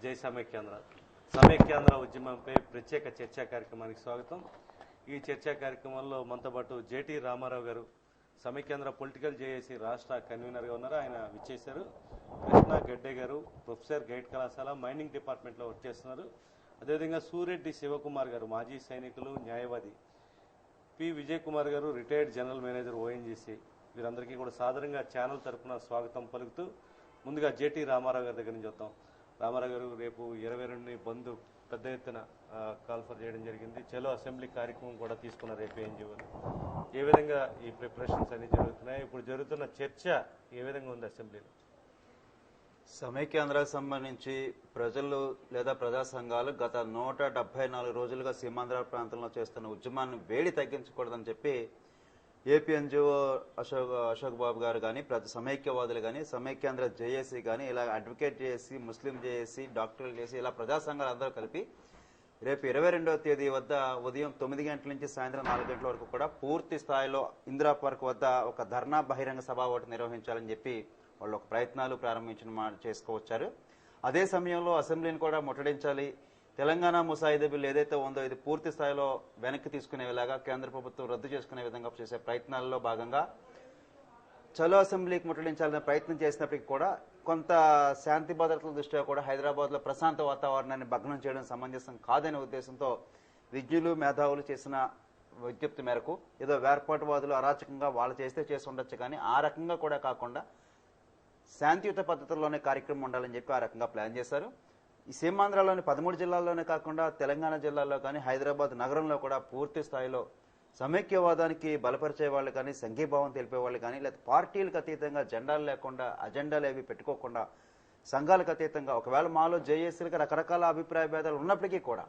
జై సమైక్యాంధ్ర సమైక్యాంధ్ర ఉద్యమంపై ప్రత్యేక చర్చా కార్యక్రమానికి స్వాగతం. ఈ చర్చా కార్యక్రమంలో మనతో పాటు జేటీ రామారావు గారు సమైక్యాంధ్ర పొలిటికల్ జేఏసీ రాష్ట్ర కన్వీనర్గా ఉన్నారు. ఆయన విచ్చేశారు. కృష్ణ గడ్డే గారు ప్రొఫెసర్ గైడ్ కళాశాల మైనింగ్ డిపార్ట్మెంట్లో వర్క్ చేస్తున్నారు. అదేవిధంగా సూరెడ్డి శివకుమార్ గారు మాజీ సైనికులు, న్యాయవాది. పి విజయ్ కుమార్ గారు రిటైర్డ్ జనరల్ మేనేజర్ ఓఎన్జీసీ. వీరందరికీ కూడా సాధారణంగా ఛానల్ తరఫున స్వాగతం పలుకుతూ ముందుగా జేటీ రామారావు గారి దగ్గర నుంచి వద్దాం. రామారావు గారు, రేపు 22 బంద్ పెద్ద ఎత్తున కాల్ఫర్ చేయడం జరిగింది. చలో అసెంబ్లీ కార్యక్రమం కూడా తీసుకున్నారు ఏపీఎన్జీ వారు. ఏ విధంగా ఈ ప్రిపరేషన్స్ అన్ని జరుగుతున్నాయి? ఇప్పుడు జరుగుతున్న చర్చ ఏ విధంగా ఉంది అసెంబ్లీలో? సమైక్యాంధ్రకు సంబంధించి ప్రజలు లేదా ప్రజా సంఘాలు గత 174 రోజులుగా సీమాంధ్ర ప్రాంతంలో చేస్తున్న ఉద్యమాన్ని వేడి తగ్గించకూడదని చెప్పి ఏపీఎన్జిఓ అశోక్ బాబు గారు కానీ, సమైక్యవాదులు కానీ, సమైక్యాంధ్ర జేఏసీ కానీ, ఇలా అడ్వకేట్ జేఏసీ, ముస్లిం జేఏసీ, డాక్టర్లు జేఏసీ, ఇలా ప్రజా సంఘాలు అందరూ కలిపి రేపు 22వ తేదీ వద్ద ఉదయం 9 గంటల నుంచి సాయంత్రం 4 గంటల వరకు కూడా పూర్తి స్థాయిలో ఇందిరా పార్క్ వద్ద ఒక ధర్నా బహిరంగ సభ ఒకటి నిర్వహించాలని చెప్పి వాళ్ళు ఒక ప్రయత్నాలు చేసుకోవచ్చారు. అదే సమయంలో అసెంబ్లీని కూడా ముట్టడించాలి, తెలంగాణ ముసాయిదా బిల్లు ఏదైతే ఉందో ఇది పూర్తి స్థాయిలో వెనక్కి తీసుకునేలాగా కేంద్ర ప్రభుత్వం రద్దు చేసుకునే విధంగా చేసే ప్రయత్నాల్లో భాగంగా చలో అసెంబ్లీకి ముట్టడించాలనే ప్రయత్నం చేసినప్పటికీ కూడా కొంత శాంతి భద్రతల దృష్ట్యా కూడా హైదరాబాద్ లో ప్రశాంత వాతావరణాన్ని భగ్నం చేయడం సమంజసం కాదనే ఉద్దేశంతో విజ్ఞులు, మేధావులు చేసిన విజ్ఞప్తి మేరకు ఏదో వేర్పాటువాదులు అరాచకంగా వాళ్ళు చేసి ఉండొచ్చు, కానీ ఆ రకంగా కూడా కాకుండా శాంతియుత పద్ధతుల్లోనే కార్యక్రమం ఉండాలని చెప్పి ఆ రకంగా ప్లాన్ చేశారు. ఈ సీమాంధ్రలోని 13 జిల్లాల్లోనే కాకుండా తెలంగాణ జిల్లాల్లో కానీ, హైదరాబాద్ నగరంలో కూడా పూర్తి స్థాయిలో సమైక్యవాదానికి బలపరిచే వాళ్ళు కానీ, సంఘీభావం తెలిపే వాళ్ళు కానీ, లేదా పార్టీలకు అతీతంగా జెండాలు లేకుండా, అజెండాలు ఏవి పెట్టుకోకుండా, సంఘాలకు అతీతంగా, ఒకవేళ మాలో జేఏసీలకు రకరకాల అభిప్రాయ భేదాలు ఉన్నప్పటికీ కూడా,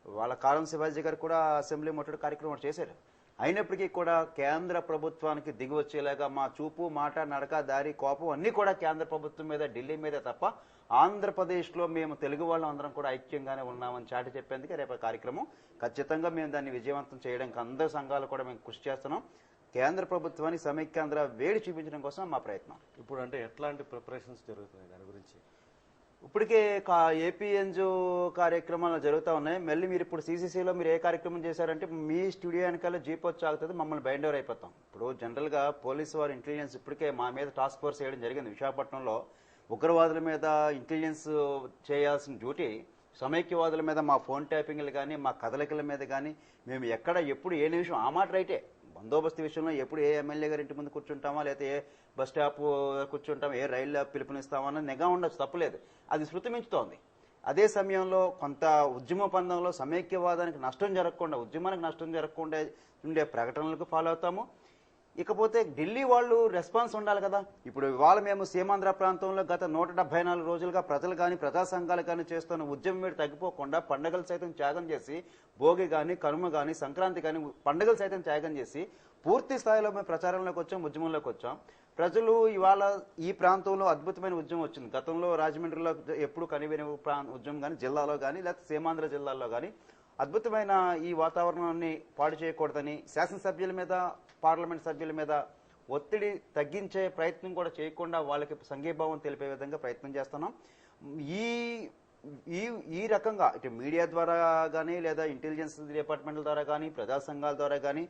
వాళ్ళ కాలం శివాజీ గారు కూడా అసెంబ్లీ ముట్టడి కార్యక్రమం చేశారు. అయినప్పటికీ కూడా కేంద్ర ప్రభుత్వానికి దిగి వచ్చేలాగా మా చూపు, మాట, నడక, దారి, కోపం అన్ని కూడా కేంద్ర ప్రభుత్వం మీద, ఢిల్లీ మీద తప్ప ఆంధ్రప్రదేశ్లో మేము తెలుగు వాళ్ళం అందరం కూడా ఐక్యంగానే ఉన్నామని చాటి చెప్పేందుకే రేపు కార్యక్రమం. ఖచ్చితంగా మేము దాన్ని విజయవంతం చేయడానికి అందరు సంఘాలు కూడా మేము కృషి చేస్తున్నాం. కేంద్ర ప్రభుత్వాన్ని సమైక్యాంధ్ర వేడి చూపించడం కోసం మా ప్రయత్నం. ఇప్పుడు అంటే ఎట్లాంటి ప్రిపరేషన్స్ జరుగుతున్నాయి దాని గురించి? ఇప్పటికే ఏపీఎన్జో కార్యక్రమాలు జరుగుతూ ఉన్నాయి. మళ్ళీ మీరు ఇప్పుడు సీసీసీలో మీరు ఏ కార్యక్రమం చేశారంటే మీ స్టూడియో వెనకాల జీప్ వచ్చి ఆగుతుంది, మమ్మల్ని బైండ్ ఓవర్ అయిపోతాం. ఇప్పుడు జనరల్గా పోలీసు వారు ఇంటెలిజెన్స్ ఇప్పటికే మా మీద టాస్క్ ఫోర్స్ చేయడం జరిగింది. విశాఖపట్నంలో ఉగ్రవాదుల మీద ఇంటెలిజెన్స్ చేయాల్సిన డ్యూటీ సమైక్యవాదుల మీద మా ఫోన్ ట్యాపింగ్లు కానీ, మా కదలికల మీద కానీ, మేము ఎక్కడ ఎప్పుడు ఏ నిమిషం ఆ మాట రైటే, బందోబస్తు విషయంలో ఎప్పుడు ఏ ఎమ్మెల్యే గారి ఇంటి ముందు కూర్చుంటామా, లేకపోతే ఏ బస్ స్టాప్ కూర్చుంటామా, ఏ రైల్లో పిలుపునిస్తామా నిఘా ఉండొచ్చు, తప్పులేదు. అది శృతి మించుతోంది. అదే సమయంలో కొంత ఉద్యమ పందంలో సమైక్యవాదానికి నష్టం జరగకుండా, ఉద్యమానికి నష్టం జరగకుండా ఉండే ప్రకటనలకు ఫాలో అవుతాము. ఇకపోతే ఢిల్లీ వాళ్ళు రెస్పాన్స్ ఉండాలి కదా. ఇప్పుడు ఇవాళ మేము సీమాంధ్ర ప్రాంతంలో గత 174 రోజులుగా ప్రజలు కానీ, ప్రజా సంఘాలు కానీ చేస్తున్న ఉద్యమం మీద తగ్గిపోకుండా పండుగలు సైతం త్యాగం చేసి, భోగి కానీ, కనుమ కానీ, సంక్రాంతి కానీ పండుగలు సైతం త్యాగం చేసి పూర్తి స్థాయిలో మేము ప్రచారంలోకి వచ్చాం, ఉద్యమంలోకి వచ్చాం. ప్రజలు ఇవాళ ఈ ప్రాంతంలో అద్భుతమైన ఉద్యమం వచ్చింది. గతంలో రాజమండ్రిలో ఎప్పుడు కనివిని ఉద్యమం కానీ, జిల్లాలో కానీ, లేకపోతే సీమాంధ్ర జిల్లాల్లో కానీ అద్భుతమైన ఈ వాతావరణాన్ని పాడు చేయకూడదని శాసనసభ్యుల మీద, పార్లమెంట్ సభ్యుల మీద ఒత్తిడి తగ్గించే ప్రయత్నం కూడా చేయకుండా వాళ్ళకి సంఘీభావం తెలిపే విధంగా ప్రయత్నం చేస్తున్నాం. ఈ రకంగా ఇటు మీడియా ద్వారా కానీ, లేదా ఇంటెలిజెన్స్ డిపార్ట్మెంట్ల ద్వారా కానీ, ప్రజా సంఘాల ద్వారా కానీ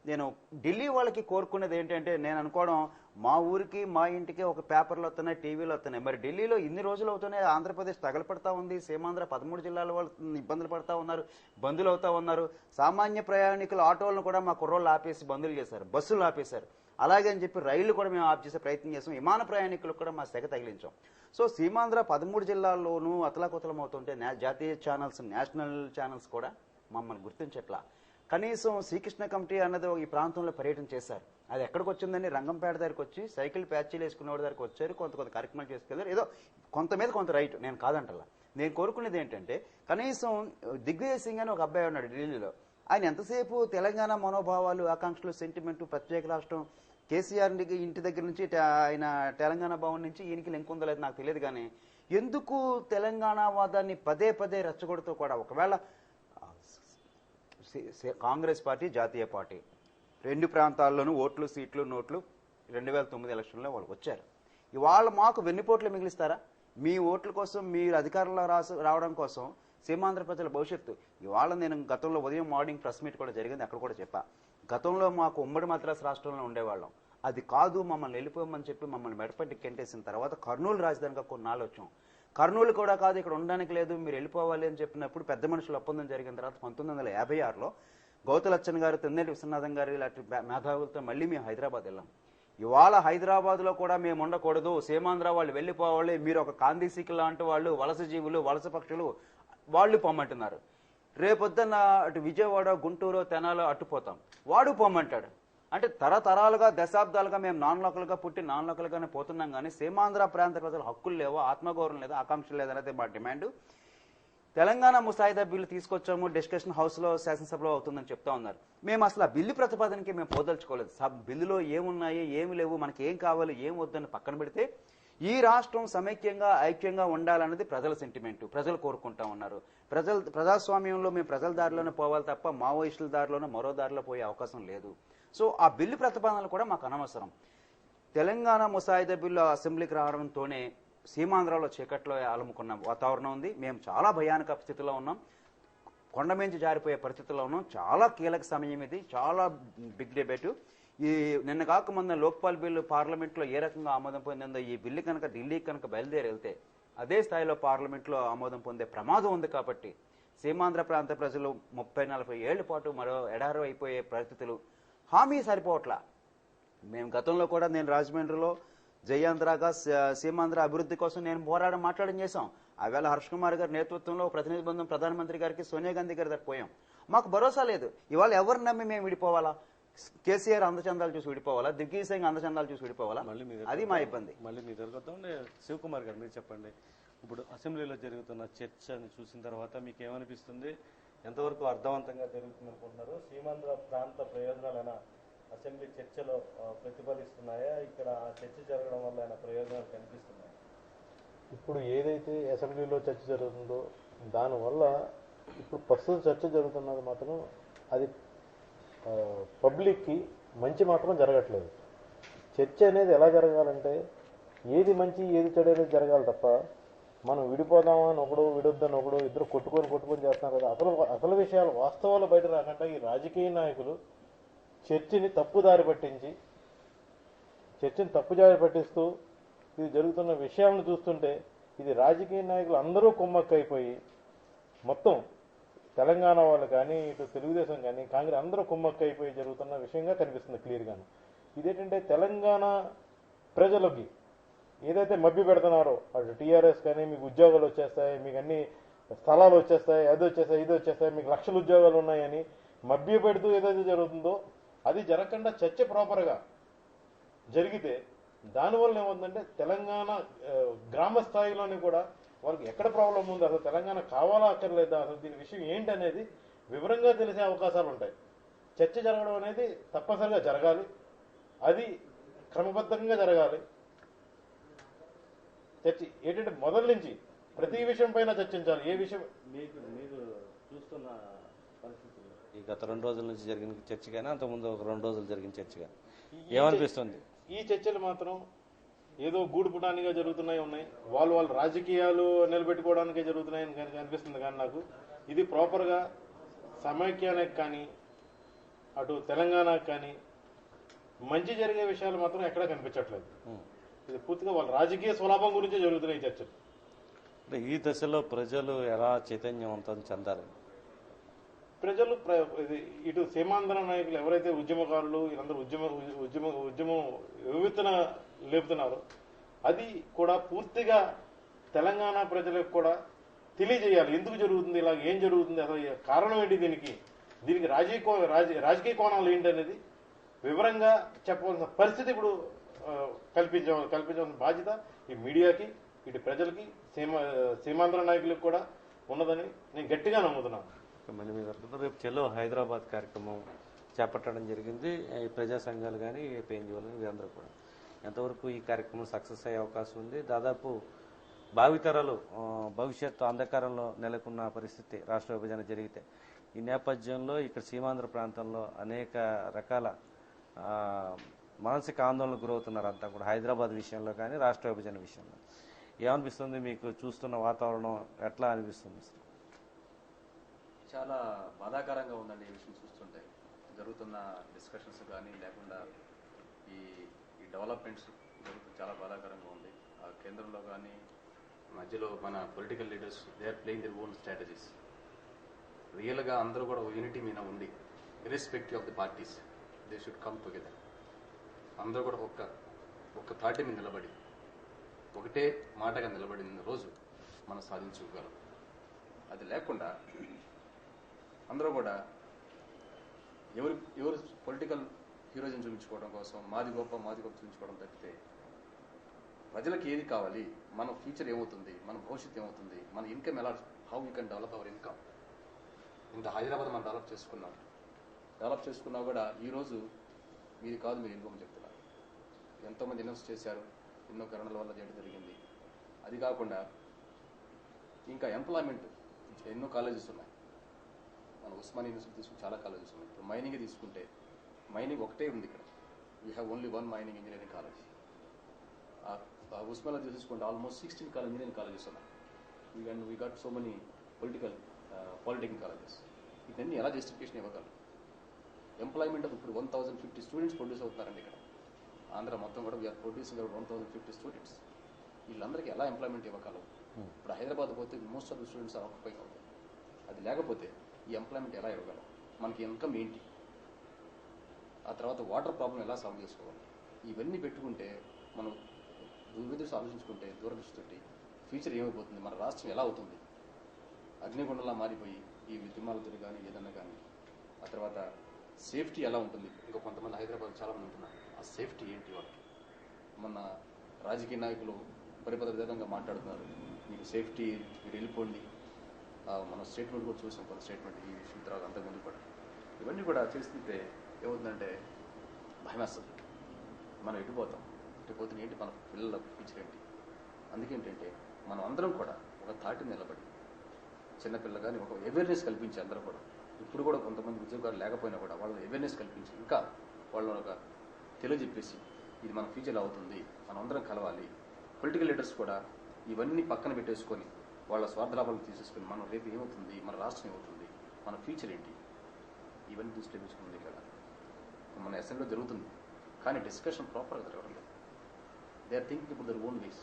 నేను ఢిల్లీ వాళ్ళకి కోరుకునేది ఏంటంటే, నేను అనుకోవడం మా ఊరికి, మా ఇంటికి ఒక పేపర్లు వస్తున్నాయి, టీవీలు వస్తున్నాయి. మరి ఢిల్లీలో ఇన్ని రోజులు అవుతున్నాయి, ఆంధ్రప్రదేశ్ తగలపడతా ఉంది, సీమాంధ్ర 13 జిల్లాల వాళ్ళు ఇబ్బందులు పడతా ఉన్నారు, బంధులు అవుతా ఉన్నారు. సామాన్య ప్రయాణికులు ఆటోలను కూడా మా కుర్రోళ్ళు ఆపేసి బంధులు చేశారు, బస్సులు ఆపేశారు. అలాగే అని చెప్పి రైళ్లు కూడా మేము ఆఫ్ చేసే ప్రయత్నం చేసాం, విమాన ప్రయాణికులకు కూడా మా సెగ తగిలించాం. సో సీమాంధ్ర 13 జిల్లాల్లోనూ అతలాకుతలం అవుతుంటే జాతీయ ఛానల్స్, నేషనల్ ఛానల్స్ కూడా మమ్మల్ని గుర్తించట్లా. కనీసం శ్రీకృష్ణ కమిటీ అన్నది ఈ ప్రాంతంలో పర్యటన చేశారు. అది ఎక్కడికి వచ్చిందని రంగంపేట దగ్గరికి వచ్చి సైకిల్ ప్యాచీలు వేసుకునేవాడి దగ్గరికి వచ్చారు, కొంత కార్యక్రమాలు చేసుకెళ్ళారు. ఏదో కొంత మీద కొంత రైట్, నేను కాదంటలా. నేను కోరుకునేది ఏంటంటే, కనీసం దిగ్విజయ్ సింగ్ అని ఒక అబ్బాయి ఉన్నాడు ఢిల్లీలో. ఆయన ఎంతసేపు తెలంగాణ మనోభావాలు, ఆకాంక్షలు, సెంటిమెంటు, ప్రత్యేక రాష్ట్రం, కేసీఆర్ ఇంటి దగ్గర నుంచి ఆయన తెలంగాణ భవన్ నుంచి ఈయనకి లింక్ ఉందో లేదు నాకు తెలియదు, కానీ ఎందుకు తెలంగాణ వాదాన్ని పదే పదే రెచ్చగొడుతూ కూడా, ఒకవేళ కాంగ్రెస్ పార్టీ, జాతీయ పార్టీ 2 ప్రాంతాల్లోనూ ఓట్లు, సీట్లు, నోట్లు 2009 ఎలక్షన్లో వాళ్ళకి వచ్చారు. ఇవాళ మాకు వెన్నుపోట్లు మిగిలిస్తారా? మీ ఓట్ల కోసం మీరు అధికారంలో రావడం కోసం సీమాంధ్ర ప్రజల భవిష్యత్తు. ఇవాళ నేను గతంలో ఉదయం మార్నింగ్ ప్రెస్ మీట్ కూడా జరిగింది, అక్కడ కూడా చెప్పా, గతంలో మాకు ఉమ్మడి మద్రాసు రాష్ట్రంలో ఉండేవాళ్ళం, అది కాదు మమ్మల్ని వెళ్ళిపోమని చెప్పి మమ్మల్ని మెడపట్టి కెంటేసిన తర్వాత కర్నూలు రాజధానిగా కొన్నాళ్ళు వచ్చాం. కర్నూలు కూడా కాదు, ఇక్కడ ఉండడానికి లేదు, మీరు వెళ్ళిపోవాలి అని చెప్పినప్పుడు పెద్ద మనుషుల ఒప్పందం జరిగిన తర్వాత 1956లో గౌతులచ్చన్ గారు, తెన్నేటి విశ్వనాథం గారు ఇలాంటి మేధావులతో మళ్ళీ మేము హైదరాబాద్ వెళ్ళాం. ఇవాళ హైదరాబాద్లో కూడా మేము ఉండకూడదు, సీమాంధ్ర వాళ్ళు వెళ్ళిపోవాలి, మీరు ఒక కాందీసికి లాంటి వాళ్ళు, వలస జీవులు, వలస పక్షులు, వాళ్ళు పొమ్మంటున్నారు. రేపొద్దున్న అటు విజయవాడ, గుంటూరు, తెనాలో అట్టుపోతాం, వాడు పొమ్మంటాడు. అంటే తరతరాలుగా దశాబ్దాలుగా మేము నాన్ లోకల్గా పుట్టి నాన్ లోకల్గానే పోతున్నాం, కానీ సీమాంధ్ర ప్రాంత ప్రజల హక్కులు లేవో, ఆత్మగౌరవం లేదా, ఆకాంక్షలు లేదనేది మా డిమాండ్. తెలంగాణ ముసాయిదా బిల్లు తీసుకొచ్చాము, డిస్కషన్ హౌస్లో శాసనసభలో అవుతుందని చెప్తా ఉన్నారు. మేము అసలు ఆ బిల్లు ప్రతిపాదనకి మేము పోదలుచుకోలేదు. బిల్లులో ఏమున్నాయి, ఏమి లేవు, మనకి ఏం కావాలి, ఏం వద్దని పక్కన పెడితే ఈ రాష్ట్రం సమైక్యంగా ఐక్యంగా ఉండాలన్నది ప్రజల సెంటిమెంటు, ప్రజలు కోరుకుంటా ఉన్నారు. ప్రజాస్వామ్యంలో మేము ప్రజల దారిలోనే పోవాలి తప్ప మావోయిస్టుల దారిలోనే మరో దారిలో పోయే అవకాశం లేదు. సో ఆ బిల్లు ప్రతిపాదనలు కూడా మాకు అనవసరం. తెలంగాణ ముసాయిదా బిల్లు అసెంబ్లీకి రావడంతోనే సీమాంధ్రలో చీకట్లో అలుముకున్న వాతావరణం ఉంది. మేము చాలా భయానక స్థితిలో ఉన్నాం, కొండమించి జారిపోయే పరిస్థితుల్లో ఉన్నాం. చాలా కీలక సమయం ఇది, చాలా బిగ్ డిబేట్. ఈ నిన్న కాక మొన్న లోక్పాల్ బిల్లు పార్లమెంట్లో ఏ రకంగా ఆమోదం పొందిందో, ఈ బిల్లు కనుక ఢిల్లీకి కనుక బయలుదేరి వెళ్తే అదే స్థాయిలో పార్లమెంట్లో ఆమోదం పొందే ప్రమాదం ఉంది. కాబట్టి సీమాంధ్ర ప్రాంత ప్రజలు 30-40 ఏళ్ల పాటు మరో ఎడారు అయిపోయే పరిస్థితులు, హామీ సరిపోవట్లా. మేము గతంలో కూడా, నేను రాజమండ్రిలో జయాంధ్రగా సీమాంధ్ర అభివృద్ధి కోసం నేను మాట్లాడడం చేశాం. ఆవేళ హర్ష్ కుమార్ గారి నేతృత్వంలో ప్రతినిధి బృందం ప్రధానమంత్రి గారికి, సోనియా గాంధీ గారి దగ్గర పోయాం. మాకు భరోసా లేదు. ఇవాళ ఎవరిని నమ్మి మేము విడిపోవాలా? కేసీఆర్ అందచందాలు చూసి విడిపోవాలా? దిగ్విజయ్ సింగ్ అందచందాలు చూసి విడిపోవాలా? అది మా ఇబ్బంది. మళ్ళీ మీ దగ్గర శివకుమార్ గారు, మీరు చెప్పండి. ఇప్పుడు అసెంబ్లీలో జరుగుతున్న చర్చను చూసిన తర్వాత మీకు ఏమనిపిస్తుంది? ఎంతవరకు అర్థవంతంగా జరుగుతుంది అనుకుంటున్నారు? సీమాంధ్ర ప్రాంత ప్రయోజనాలైనా అసెంబ్లీ చర్చలో ప్రతిఫలిస్తున్నాయా? ఇక్కడ చర్చ జరగడం వల్ల ఆయన ప్రయోజనాలు కనిపిస్తున్నాయి? ఇప్పుడు ఏదైతే అసెంబ్లీలో చర్చ జరుగుతుందో దానివల్ల ఇప్పుడు ప్రస్తుత చర్చ జరుగుతున్నది మాత్రం అది పబ్లిక్కి మంచి మాత్రం జరగట్లేదు. చర్చ అనేది ఎలా జరగాలంటే ఏది మంచి ఏది చెడు అనేది జరగాలి తప్ప మనం విడిపోదామని ఒకడు, విడొద్దని ఒకడు, ఇద్దరు కొట్టుకొని చేస్తున్నారు కదా. అసలు విషయాలు, వాస్తవాలు బయట రాకుండా ఈ రాజకీయ నాయకులు చర్చని తప్పుదారి పట్టిస్తూ ఇది జరుగుతున్న విషయాలను చూస్తుంటే ఇది రాజకీయ నాయకులు అందరూ కుమ్మక్కైపోయి మొత్తం తెలంగాణ వాళ్ళు కానీ, ఇటు తెలుగుదేశం కానీ, కాంగ్రెస్ అందరూ కుమ్మక్కైపోయి జరుగుతున్న విషయంగా కనిపిస్తుంది క్లియర్గాను. ఇదేంటంటే తెలంగాణ ప్రజలకి ఏదైతే మభ్య పెడుతున్నారో, అటు టీఆర్ఎస్ కానీ మీకు ఉద్యోగాలు వచ్చేస్తాయి, మీకు అన్ని స్థలాలు వచ్చేస్తాయి, అది వచ్చేస్తాయి, ఇది వచ్చేస్తాయి, మీకు లక్షల ఉద్యోగాలు ఉన్నాయని మభ్య పెడుతూ ఏదైతే జరుగుతుందో అది జరగకుండా చర్చ ప్రాపర్గా జరిగితే దానివల్ల ఏమవుతుందంటే తెలంగాణ గ్రామ స్థాయిలోని కూడా వాళ్ళకి ఎక్కడ ప్రాబ్లం ఉంది, అసలు తెలంగాణ కావాలా అక్కర్లేదా, అసలు దీని విషయం ఏంటి అనేది వివరంగా తెలిసే అవకాశాలు ఉంటాయి. చర్చ జరగడం అనేది తప్పనిసరిగా జరగాలి, అది క్రమబద్ధంగా జరగాలి. చర్చ ఏంటంటే మొదటి నుంచి ప్రతి విషయం పైన చర్చించాలి. ఏ విషయం మీరు చూస్తున్న పరిస్థితుల్లో ఈ గత 2 రోజుల నుంచి జరిగిన చర్చ కానీ అంతకుముందు ఒక 2 రోజులు జరిగిన చర్చ కానీ ఏమనిపిస్తుంది? ఈ చర్చలు మాత్రం ఏదో గూడుపుటానిగా జరుగుతున్నాయి ఉన్నాయి, వాళ్ళు రాజకీయాలు నిలబెట్టుకోవడానికే జరుగుతున్నాయని కనుక అనిపిస్తుంది. కానీ నాకు ఇది ప్రాపర్గా సమైక్యానికి కానీ అటు తెలంగాణకు కానీ మంచి జరిగే విషయాలు మాత్రం ఎక్కడా కనిపించట్లేదు. ఇది పూర్తిగా వాళ్ళ రాజకీయ స్వలాభం గురించే జరుగుతున్నాయి చర్చలు. ఈ దశలో ప్రజలు ఎలా చైతన్యవంతం చెందాలి? ప్రజలు ఇటు సీమాంధ్ర నాయకులు ఎవరైతే ఉద్యమకారులు వీళ్ళందరూ ఉద్యమం వివిత్తన లేపుతున్నారో అది కూడా పూర్తిగా తెలంగాణ ప్రజలకు కూడా తెలియజేయాలి. ఎందుకు జరుగుతుంది, ఇలా ఏం జరుగుతుంది, అసలు కారణం ఏంటి, దీనికి రాజకీయ కోణాలు ఏంటి అనేది వివరంగా చెప్పవలసిన పరిస్థితి ఇప్పుడు కల్పించవలసిన బాధ్యత ఈ మీడియాకి, ఇటు ప్రజలకి, సీమాంధ్ర నాయకులకు కూడా ఉన్నదని నేను గట్టిగా నమ్ముతున్నాను. మళ్ళీ మీ దగ్గర రేపు చెలో హైదరాబాద్ కార్యక్రమం చేపట్టడం జరిగింది. ఈ ప్రజా సంఘాలు కానీ, ఏపీఎన్జిఓలు వీరందరూ కూడా ఎంతవరకు ఈ కార్యక్రమం సక్సెస్ అయ్యే అవకాశం ఉంది? దాదాపు భావితరాలు భవిష్యత్తు అంధకారంలో నెలకొన్న పరిస్థితి రాష్ట్ర విభజన జరిగితే, ఈ నేపథ్యంలో ఇక్కడ సీమాంధ్ర ప్రాంతంలో అనేక రకాల మానసిక ఆందోళనకు గురవుతున్నారు అంతా కూడా, హైదరాబాద్ విషయంలో కానీ రాష్ట్ర విభజన విషయంలో. ఏమనిపిస్తుంది మీకు? చూస్తున్న వాతావరణం ఎట్లా అనిపిస్తుంది? చాలా బాధాకరంగా ఉందండి ఈ విషయం చూస్తుంటే. జరుగుతున్న డిస్కషన్స్ కానీ లేకుండా ఈ ఈ డెవలప్మెంట్స్ జరుగుతుంది, చాలా బాధాకరంగా ఉంది. ఆ కేంద్రంలో కానీ మధ్యలో మన political leaders they are playing their own strategies. రియల్గా అందరూ కూడా యూనిటీ మీద ఉండి irrespective of the parties they should come together. అందరూ కూడా ఒక్క తాటి మీద నిలబడి ఒకటే మాటగా నిలబడిన రోజు మనం సాధించుకోగలం. అది లేకుండా అందరూ కూడా ఎవరు పొలిటికల్ హీరోయిజం చూపించుకోవడం కోసం మాది గొప్ప చూపించుకోవడం తప్పితే ప్రజలకు ఏది కావాలి, మన ఫ్యూచర్ ఏమవుతుంది, మన భవిష్యత్తు ఏమవుతుంది, మన ఇన్కమ్ ఎలా, how you can develop our income. ఇంత హైదరాబాద్ మనం డెవలప్ చేసుకున్నా కూడా ఈరోజు మీది కాదు మీరు ఇన్కమ్ చెప్తున్నారు. ఎంతోమంది ఇన్వెస్ట్ చేశారు, ఎన్నో కారణాల వల్ల చేయడం జరిగింది. అది కాకుండా ఇంకా ఎంప్లాయ్మెంట్ ఎన్నో కాలేజెస్ ఉన్నాయి. మన ఉస్మానియా యూనివర్సిటీ తీసుకుని చాలా కాలేజెస్ ఉన్నాయి. ఇప్పుడు మైనింగ్ తీసుకుంటే మైనింగ్ ఒకటే ఉంది ఇక్కడ. We have only one mining engineering college. Osmania తీసుకుంటే ఆల్మోస్ట్ 16 ఇంజనీరింగ్ కాలేజెస్ ఉన్నాయి. We got so many polytechnic colleges. ఇవన్నీ ఎలా జస్టిఫికేషన్ ఇవ్వగలరు? ఎంప్లాయ్మెంట్ ఇప్పుడు 1050 స్టూడెంట్స్ ప్రొడ్యూస్ అవుతారండి ఇక్కడ. ఆంధ్ర మొత్తం కూడా వీఆర్ ప్రొడ్యూసింగ్ 1050 స్టూడెంట్స్. వీళ్ళందరికీ ఎలా ఎంప్లాయ్మెంట్ ఇవ్వగలవు? ఇప్పుడు హైదరాబాద్ పోతే most of the students are occupy అవుతాయి. అది లేకపోతే ఈ ఎంప్లాయ్మెంట్ ఎలా ఇవ్వగలం? మనకి ఇన్కమ్ ఏంటి? ఆ తర్వాత వాటర్ ప్రాబ్లం ఎలా సాల్వ్ చేసుకోవాలి? ఇవన్నీ పెట్టుకుంటే మనం దుర్విదృష్టి ఆలోచించుకుంటే దూరదృష్టి ఫ్యూచర్ ఏమైపోతుంది, మన రాష్ట్రం ఎలా అవుతుంది? అగ్నిగుండంలా మారిపోయి ఈ విద్యమాలతో కానీ ఏదన్నా కానీ. ఆ తర్వాత సేఫ్టీ ఎలా ఉంటుంది? ఇంకా కొంతమంది హైదరాబాద్ చాలా మంది ఉంటున్నారు. ఆ సేఫ్టీ ఏంటి వాళ్ళకి? మొన్న రాజకీయ నాయకులు విధంగా మాట్లాడుతున్నారు, మీకు సేఫ్టీ మీరు వెళ్ళిపోండి. మన స్టేట్మెంట్ కూడా చూసాం, కొంత స్టేట్మెంట్ ఈ విషయం తర్వాత అంతకుముందు కూడా. ఇవన్నీ కూడా చేస్తుంటే ఏమవుతుందంటే భయం వేస్తుంది. మనం ఎటుపోతాం, ఎటుపోతే ఏంటి, మన పిల్లల ఫ్యూచర్ ఏంటి? అందుకేంటంటే మనం అందరం కూడా ఒక తాటి నిలబడి చిన్నపిల్లలు కానీ ఒక అవేర్నెస్ కల్పించి అందరూ కూడా, ఇప్పుడు కూడా కొంతమంది ఉద్యోగాలు లేకపోయినా కూడా వాళ్ళ అవేర్నెస్ కల్పించి ఇంకా వాళ్ళని ఒక తెలియజెప్పేసి ఇది మన ఫ్యూచర్ అవుతుంది, మనం అందరం కలవాలి. పొలిటికల్ లీడర్స్ కూడా ఇవన్నీ పక్కన పెట్టేసుకొని వాళ్ళ స్వార్థలాభాలను తీసేసుకొని మనం రేపు ఏమవుతుంది, మన రాష్ట్రం ఏమవుతుంది, మన ఫ్యూచర్ ఏంటి, ఇవన్నీ దృష్టిలో పెంచుకుంది కదా. మన అసెంబ్లీలో జరుగుతుంది కానీ డిస్కషన్ ప్రాపర్గా జరగడం లేదు. దే ఆర్ థింకింగ్ ఇప్పుడు దర్ ఓన్ వేస్.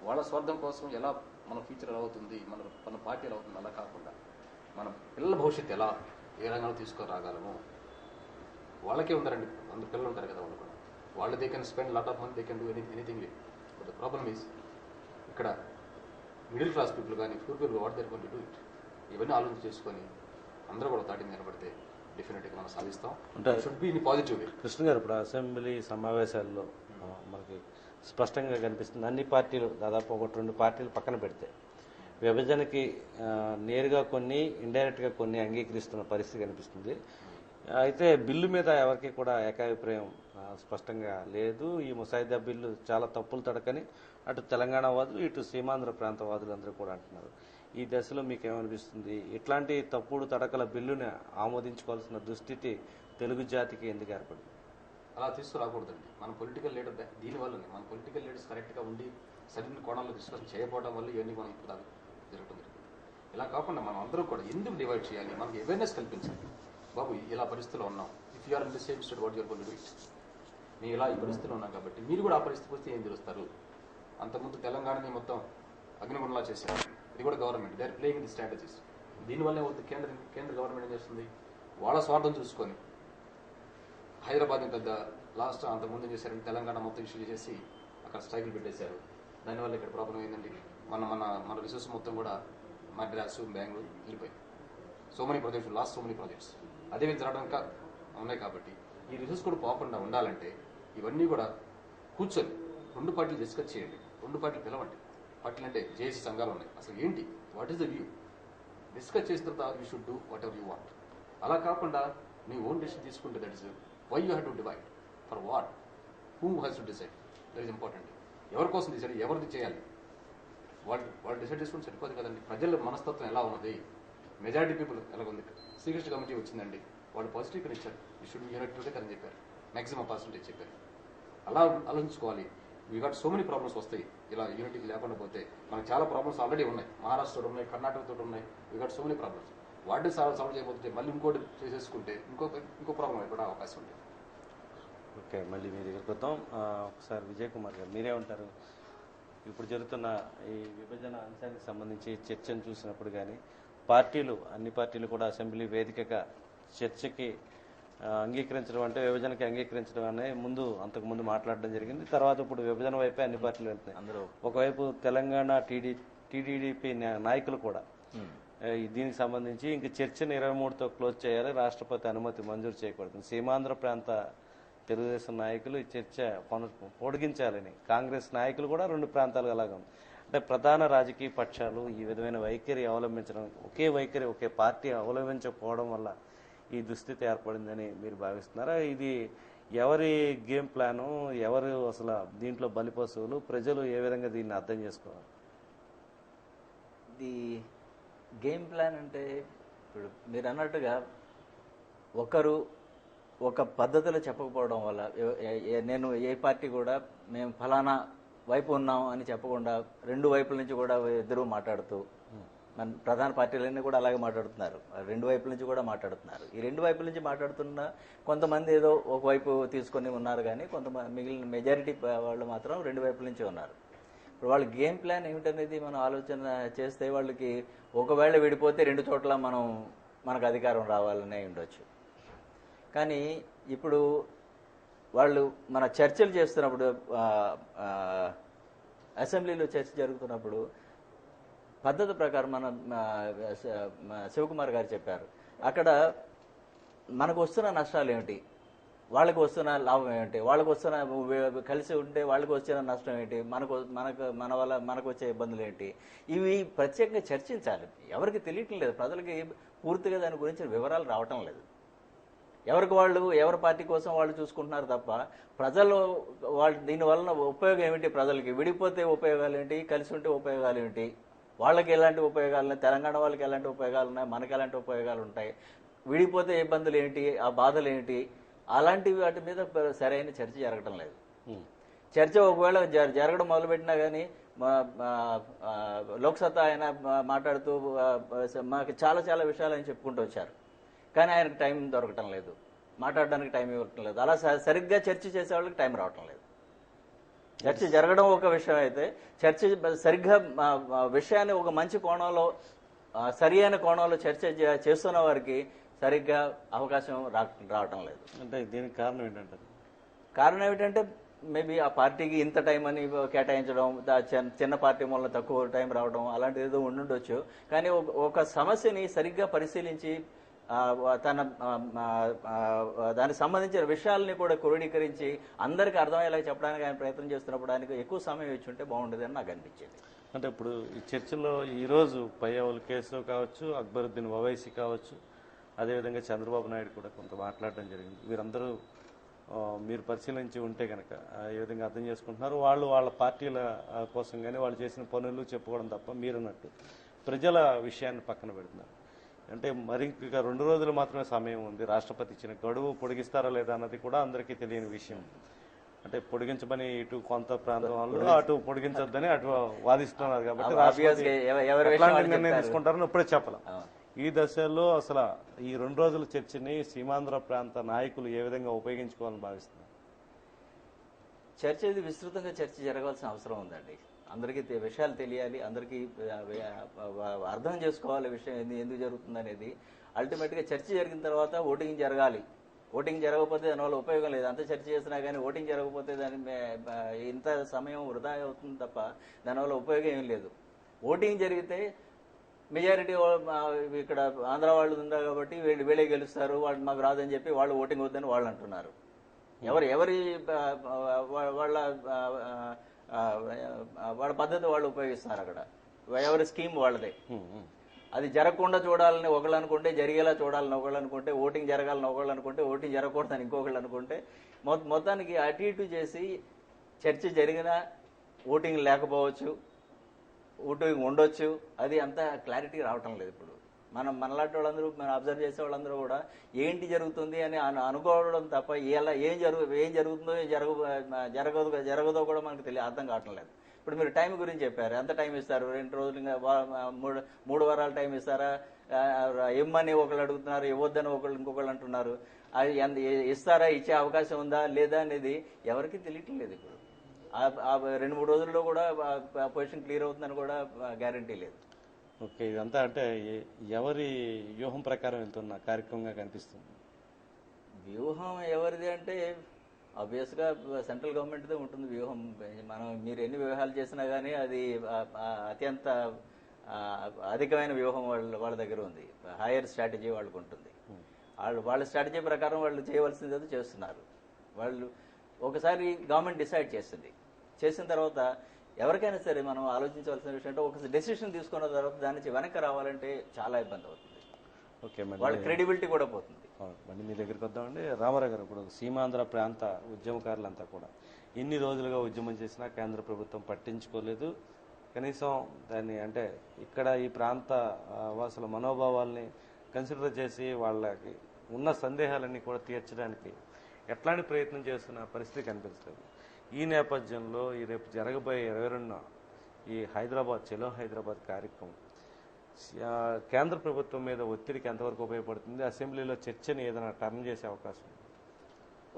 వాళ్ళ స్వార్థం కోసం ఎలా మన ఫ్యూచర్ ఎలా అవుతుంది, మన పార్టీ ఎలా అవుతుంది, అలా కాకుండా మన పిల్లల భవిష్యత్తు ఎలా ఏ రంగంలో తీసుకురాగలము. వాళ్ళకే ఉందండి, అందరు పిల్లలు ఉంటారు కదా, వాళ్ళు కూడా వాళ్ళు they can spend lot of money, they can do anything with. But the problem is ఇక్కడ మిడిల్ క్లాస్ పీపుల్ కానీ poor people what they're going to do it. ఇవన్నీ ఆలోచన చేసుకొని అందరూ కూడా తాటి నిలబడితే డెఫినెట్గా మనం సాధిస్తాం. Should be in positive way. Krishna గారు, ఇప్పుడు అసెంబ్లీ సమావేశాల్లో మనకి స్పష్టంగా కనిపిస్తుంది అన్ని పార్టీలు, దాదాపు 1-2 పార్టీలు పక్కన పెడితే విభజనకి నేరుగా కొన్ని, ఇండైరెక్ట్గా కొన్ని అంగీకరిస్తున్న పరిస్థితి కనిపిస్తుంది. అయితే బిల్లు మీద ఎవరికి కూడా ఏకాభిప్రాయం స్పష్టంగా లేదు. ఈ ముసాయిదా బిల్లు చాలా తప్పులు తడకని అటు తెలంగాణ వాదులు, ఇటు సీమాంధ్ర ప్రాంత వాదులందరూ కూడా అంటున్నారు. ఈ దశలో మీకు ఏమనిపిస్తుంది? ఇట్లాంటి తప్పుడు తడకల బిల్లుని ఆమోదించుకోవాల్సిన దుస్థితి తెలుగు జాతికి ఎందుకు ఏర్పడింది? అలా తీసుకురాకూడదండి. మన పొలిటికల్ లీడర్ దీనివల్లనే మన పొలిటికల్ లీడర్స్ కరెక్ట్గా ఉండి సరైన కోణాల్లో డిస్కషన్ చేయకపోవడం వల్ల ఇవన్నీ మనం ఇప్పుడు జరగడం జరిగింది. ఇలా కాకుండా మనం అందరూ కూడా ఎందుకు డివైడ్ చేయాలి, మనకి అవేర్నెస్ కల్పించాలి. బాబు ఇలా పరిస్థితిలో ఉన్నాం, if you're in the same state what you're going to do it. మేము ఇలా ఈ పరిస్థితిలో ఉన్నాం కాబట్టి మీరు కూడా ఆ పరిస్థితికి వస్తే ఏం తెలుస్తారు. అంతకుముందు తెలంగాణని మొత్తం అగ్నిగుండంలా చేశారు. ఇది కూడా government, they are playing the strategies. దీనివల్లే కేంద్ర గవర్నమెంట్ ఏం చేస్తుంది, వాళ్ళ స్వార్థం చూసుకొని హైదరాబాద్ని పెద్ద లాస్ట్ అంతకుముందు ఏం చేశారంటే తెలంగాణ మొత్తం ఇష్యూ చేసి అక్కడ స్ట్రైకులు పెట్టేశారు. దానివల్ల ఇక్కడ ప్రాబ్లం ఏంటంటే మన రిసోర్స్ మొత్తం కూడా మద్రాసు, బెంగళూరు వెళ్ళిపోయింది. So many projects, last so many projects అదే జరగడం ఇంకా ఉన్నాయి. కాబట్టి ఈ రిసోర్స్ కూడా పోకుండా ఉండాలంటే ఇవన్నీ కూడా కూర్చొని 2 పార్టీలు డిస్కస్ చేయండి, 2 పార్టీలు పిలవండి. పార్టీలు అంటే జేఏసీ సంఘాలు ఉన్నాయి, అసలు ఏంటి, what is the view, discuss చేసిన తర్వాత you should do whatever you want. అలా కాకుండా నీ ఓన్ డెసిషన్ తీసుకుంటే that is why you have to divide, for what, who has to decide, that is important. ఎవరి కోసం డిసైడ్, ఎవరిది చేయాలి, వాళ్ళు డిసైడ్ చేసుకుని సరిపోదు కదండి. ప్రజల మనస్తత్వం ఎలా ఉన్నది, మెజారిటీ పీపుల్ ఎలా ఉంది. శ్రీకృష్ణ కమిటీ వచ్చిందండి, వాళ్ళు పాజిటివ్ గా ఇచ్చారు, యూ షుడ్ యూనిట్ టుగెదర్ అని చెప్పారు, మాక్సిమం పర్సెంటేజ్ చెప్పారు. అలా ఆలోచించుకోవాలి. We got so many problems వస్తాయి ఇలా యూనిటీ లేకుండా పోతే. మనకు చాలా ప్రాబ్లమ్స్ ఆల్రెడీ ఉన్నాయి, మహారాష్ట్రతో ఉన్నాయి, కర్ణాటకతో ఉన్నాయి. We got so many problems. వాటిని సాల్వ్ చేయకపోతే మళ్ళీ ఇంకోటి చేసేసుకుంటే ఇంకో ప్రాబ్లం అయిపోయే అవకాశం ఉంది. ఓకే, మళ్ళీ మీ దగ్గరికి వద్దాం. ఒకసారి విజయ్ కుమార్ గారు మీరే ఉంటారు. ఇప్పుడు జరుగుతున్న ఈ విభజన అంశానికి సంబంధించి చర్చను చూసినప్పుడు కానీ అన్ని పార్టీలు కూడా అసెంబ్లీ వేదికగా చర్చకి అంగీకరించడం అంటే విభజనకి అంగీకరించడం అనే అంతకుముందు మాట్లాడడం జరిగింది. తర్వాత ఇప్పుడు విభజన వైపే అన్ని పార్టీలు వెళ్తున్నాయి. ఒకవైపు తెలంగాణ టీడీపీ నాయకులు కూడా దీనికి సంబంధించి ఇంక చర్చను 23తో క్లోజ్ చేయాలి, రాష్ట్రపతి అనుమతి మంజూరు చేయకూడదు. సీమాంధ్ర ప్రాంత తెలుగుదేశం నాయకులు ఈ చర్చ పొడిగించాలని, కాంగ్రెస్ నాయకులు కూడా 2 ప్రాంతాలు అలాగా ఉంది. అంటే ప్రధాన రాజకీయ పక్షాలు ఈ విధమైన వైఖరి అవలంబించడం, ఒకే పార్టీ అవలంబించకపోవడం వల్ల ఈ దుస్థితి ఏర్పడిందని మీరు భావిస్తున్నారా? ఇది ఎవరి గేమ్ ప్లాను, ఎవరు అసలు దీంట్లో బలిపశువులు, ప్రజలు ఏ విధంగా దీన్ని అర్థం చేసుకోవాలి? ఇది గేమ్ ప్లాన్ అంటే ఇప్పుడు మీరు అన్నట్టుగా ఒకరు ఒక పద్ధతిలో చెప్పకపోవడం వల్ల నేను ఏ పార్టీ కూడా మేము ఫలానా వైపు ఉన్నాం అని చెప్పకుండా 2 వైపుల నుంచి కూడా ఇద్దరు మాట్లాడుతూ, మన ప్రధాన పార్టీలన్నీ కూడా అలాగే మాట్లాడుతున్నారు, 2 వైపుల నుంచి కూడా మాట్లాడుతున్నారు. ఈ 2 వైపుల నుంచి మాట్లాడుతున్న కొంతమంది ఏదో ఒకవైపు తీసుకొని ఉన్నారు, కానీ కొంతమంది మిగిలిన మెజారిటీ వాళ్ళు మాత్రం 2 వైపుల నుంచి ఉన్నారు. ఇప్పుడు వాళ్ళ గేమ్ ప్లాన్ ఏమిటనేది మనం ఆలోచన చేస్తే వాళ్ళకి ఒకవేళ విడిపోతే 2 చోట్ల మనకు అధికారం రావాలనే ఉండొచ్చు. కానీ ఇప్పుడు వాళ్ళు మన చర్చలు చేస్తున్నప్పుడు, అసెంబ్లీలో చర్చ జరుగుతున్నప్పుడు పద్ధతి ప్రకారం శివకుమార్ గారు చెప్పారు, అక్కడ మనకు వస్తున్న నష్టాలు ఏమిటి, వాళ్ళకి వస్తున్న లాభం ఏమిటి, వాళ్ళకి వస్తున్న కలిసి ఉంటే వాళ్ళకి వచ్చిన నష్టం ఏంటి, మన వల్ల మనకు వచ్చే ఇబ్బందులు ఏంటి, ఇవి ప్రత్యేకంగా చర్చించాలి. ఎవరికి తెలియటం లేదు, ప్రజలకి పూర్తిగా దాని గురించి వివరాలు రావటం లేదు. ఎవరి పార్టీ కోసం వాళ్ళు చూసుకుంటున్నారు తప్ప ప్రజలు దీనివల్ల ఉపయోగం ఏమిటి, ప్రజలకి విడిపోతే ఉపయోగాలు ఏంటి, కలిసి ఉంటే ఉపయోగాలు ఏంటి, వాళ్ళకి ఎలాంటి ఉపయోగాలు ఉన్నాయి, తెలంగాణ వాళ్ళకి ఎలాంటి ఉపయోగాలు ఉన్నాయి, మనకి ఎలాంటి ఉపయోగాలు ఉంటాయి, విడిపోతే ఇబ్బందులు ఏంటి, ఆ బాధలు ఏంటి, అలాంటివి వాటి మీద సరైన చర్చ జరగటం లేదు. చర్చ ఒకవేళ జరగడం మొదలుపెట్టినా కానీ లోక్సత్తా ఆయన మాట్లాడుతూ మాకు చాలా చాలా విషయాలు ఆయన చెప్పుకుంటూ వచ్చారు, కానీ ఆయనకు టైం దొరకటం లేదు, మాట్లాడడానికి టైం ఇవ్వటం లేదు. అలా సరిగ్గా చర్చ చేసే వాళ్ళకి టైం రావటం లేదు. చర్చ జరగడం ఒక విషయం అయితే, చర్చ సరిగ్గా విషయాన్ని ఒక మంచి కోణంలో, సరి అయిన కోణంలో చర్చ చేస్తున్న వారికి సరిగ్గా అవకాశం రావటం లేదు. అంటే దీనికి కారణం ఏంటంటారు? కారణం ఏమిటంటే మేబీ ఆ పార్టీకి ఇంత టైం అని కేటాయించడం, చిన్న పార్టీ వల్ల తక్కువ టైం రావడం, అలాంటిది ఏదో ఉండుండొచ్చు. కానీ ఒక సమస్యని సరిగ్గా పరిశీలించి దానికి సంబంధించిన విషయాలని కూడా క్రోడీకరించి అందరికీ అర్థమయ్యేలా చెప్పడానికి ఆయన ప్రయత్నం చేస్తున్నప్పుడు ఆయనకు ఎక్కువ సమయం ఇచ్చి ఉంటే బాగుండేది అని నాకు అనిపించేది. అంటే ఇప్పుడు ఈ చర్చలో ఈరోజు పయ్యావుల కేసు కావచ్చు, అక్బరుద్దీన్ ఓవైసీ కావచ్చు, అదేవిధంగా చంద్రబాబు నాయుడు కూడా కొంత మాట్లాడడం జరిగింది. వీరందరూ మీరు పరిశీలించి ఉంటే కనుక ఏ విధంగా అర్థం చేసుకుంటున్నారు, వాళ్ళ పార్టీల కోసం కానీ వాళ్ళు చేసిన పనులు చెప్పుకోవడం తప్ప మీరన్నట్టు ప్రజల విషయాన్ని పక్కన పెడుతున్నారు. అంటే మరి ఇంకా 2 రోజులు మాత్రమే సమయం ఉంది, రాష్ట్రపతి ఇచ్చిన గడువు పొడిగిస్తారా లేదా అన్నది కూడా అందరికీ తెలియని విషయం. అంటే పొడిగించమని ఇటు కొంత ప్రాంతం వాళ్ళు అటు పొడిగించొద్దని అటు వాదిస్తున్నారు కాబట్టి ఎట్లాంటి నిర్ణయం తీసుకుంటారని ఇప్పుడే చెప్పలేం. ఈ దశలో అసలు ఈ 2 రోజుల చర్చని సీమాంధ్ర ప్రాంత నాయకులు ఏ విధంగా ఉపయోగించుకోవాలని భావిస్తున్నారు? చర్చ ఇది విస్తృతంగా చర్చ జరగాల్సిన అవసరం ఉందండి. అందరికీ విషయాలు తెలియాలి, అందరికీ అర్థం చేసుకోవాలి విషయం ఎందుకు జరుగుతుంది అనేది. అల్టిమేట్గా చర్చ జరిగిన తర్వాత ఓటింగ్ జరగాలి. ఓటింగ్ జరగకపోతే దానివల్ల ఉపయోగం లేదు. అంత చర్చ చేసినా కానీ ఓటింగ్ జరగకపోతే ఇంత సమయం వృధా అవుతుంది తప్ప దానివల్ల ఉపయోగం ఏం లేదు. ఓటింగ్ జరిగితే మెజారిటీ ఇక్కడ ఆంధ్ర వాళ్ళు ఉన్నారు కాబట్టి వీళ్ళే గెలుస్తారు, వాళ్ళు మాకు రాదని చెప్పి వాళ్ళు ఓటింగ్ వద్దని వాళ్ళు అంటున్నారు. ఎవరి వాళ్ళ పద్ధతి వాళ్ళు ఉపయోగిస్తున్నారు అక్కడ, ఎవరి స్కీమ్ వాళ్ళదే. అది జరగకుండా చూడాలని ఒకళ్ళు అనుకుంటే, జరిగేలా చూడాలని ఒకళ్ళు అనుకుంటే, ఓటింగ్ జరగాలని ఒకళ్ళు అనుకుంటే, ఓటింగ్ జరగకూడదని ఇంకొకళ్ళు అనుకుంటే, మొత్తానికి అటు ఇటు చేసి చర్చ జరిగినా ఓటింగ్ లేకపోవచ్చు, ఓటింగ్ ఉండొచ్చు, అది అంత క్లారిటీ రావటం లేదు ఇప్పుడు. మనలాంటి వాళ్ళందరూ మనం అబ్జర్వ్ చేసే వాళ్ళందరూ కూడా ఏంటి జరుగుతుంది అని అనుకోవడం తప్ప ఏం జరుగుతుందో జరగదో కూడా మనకు అర్థం కావటం లేదు. ఇప్పుడు మీరు టైం గురించి చెప్పారు, ఎంత టైం ఇస్తారు? 2 రోజులు, ఇంకా 3 వారాలు టైం ఇస్తారా? ఇమ్మని ఒకళ్ళు అడుగుతున్నారు, ఇవ్వద్దని ఇంకొకళ్ళు అంటున్నారు. అది ఇస్తారా, ఇచ్చే అవకాశం ఉందా లేదా అనేది ఎవరికి తెలియట్లేదు. ఇప్పుడు ఆ 2-3 రోజుల్లో కూడా పొజిషన్ క్లియర్ అవుతుందని కూడా గ్యారంటీ లేదు. ఓకే, ఇదంతా అంటే ఎవరి వ్యూహం ప్రకారం వెళ్తున్న కార్యక్రమంగా కనిపిస్తుంది? వ్యూహం ఎవరిది అంటే ఆబ్వియస్గా సెంట్రల్ గవర్నమెంట్దే ఉంటుంది వ్యూహం. మీరు ఎన్ని వ్యూహాలు చేసినా కానీ అది అత్యంత అధికమైన వ్యూహం వాళ్ళ దగ్గర ఉంది. హైయర్ స్ట్రాటజీ వాళ్ళకు ఉంటుంది. వాళ్ళ స్ట్రాటజీ ప్రకారం వాళ్ళు చేయవలసింది ఏదో చేస్తున్నారు. వాళ్ళు ఒకసారి గవర్నమెంట్ డిసైడ్ చేసిన తర్వాత ఎవరికైనా సరే మనం ఆలోచించవలసిన విషయం అంటే ఒక డెసిషన్ తీసుకున్న తర్వాత దాని నుంచి వెనక్కి రావాలంటే చాలా ఇబ్బంది అవుతుంది. ఓకే, వాళ్ళ క్రెడిబిలిటీ కూడా పోతుంది. మళ్ళీ మీ దగ్గరికి వద్దామండి. రామారావు గారు, ఇప్పుడు సీమాంధ్ర ప్రాంత ఉద్యమకారులంతా కూడా ఇన్ని రోజులుగా ఉద్యమం చేసినా కేంద్ర ప్రభుత్వం పట్టించుకోలేదు. కనీసం దాన్ని అంటే ఇక్కడ ఈ ప్రాంత వాసుల మనోభావాల్ని కన్సిడర్ చేసి వాళ్ళకి ఉన్న సందేహాలన్నీ కూడా తీర్చడానికి ఎట్లాంటి ప్రయత్నం చేస్తున్న పరిస్థితి కనిపిస్తుంది. ఈ నేపథ్యంలో ఈ రేపు జరగబోయే 22న ఈ హైదరాబాద్ చలో హైదరాబాద్ కార్యక్రమం కేంద్ర ప్రభుత్వం మీద ఒత్తిడికి ఎంతవరకు ఉపయోగపడుతుంది? అసెంబ్లీలో చర్చని ఏదైనా టర్న్ చేసే అవకాశం?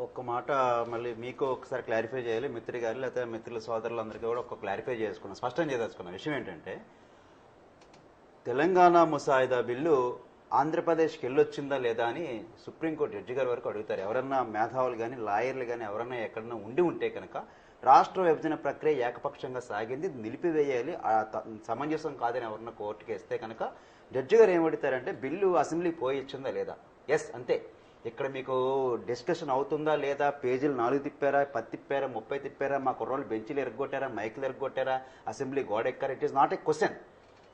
ఒక్క మాట మళ్ళీ మీకు ఒకసారి క్లారిఫై చేయాలి మిత్రి గారు, లేకపోతే మిత్రుల సోదరులందరికీ కూడా ఒక క్లారిఫై చేసుకున్నాం, స్పష్టం చేయదలుచుకున్న విషయం ఏంటంటే తెలంగాణ ముసాయిదా బిల్లు ఆంధ్రప్రదేశ్కి వెళ్ళొచ్చిందా లేదా అని సుప్రీంకోర్టు జడ్జి గారి వరకు అడుగుతారు. ఎవరన్నా మేధావులు కానీ లాయర్లు కానీ ఎవరన్నా ఎక్కడన్నా ఉంటే కనుక రాష్ట్ర విభజన ప్రక్రియ ఏకపక్షంగా సాగింది, నిలిపివేయాలి, సమంజసం కాదని ఎవరన్నా కోర్టుకి వేస్తే కనుక జడ్జి గారు ఏమడుగుతారంటే బిల్లు అసెంబ్లీ పోయిచ్చిందా లేదా? ఎస్, అంతే. ఇక్కడ మీకు డిస్కషన్ అవుతుందా లేదా, పేజీలు 4 తిప్పారా, 10 తిప్పారా, 30 తిప్పారా, మా కుర్రోళ్ళు బెంచీలు ఎరగొట్టారా, మైకులు ఎరగొట్టారా, అసెంబ్లీ గోడ ఎక్కారా, it is not a question.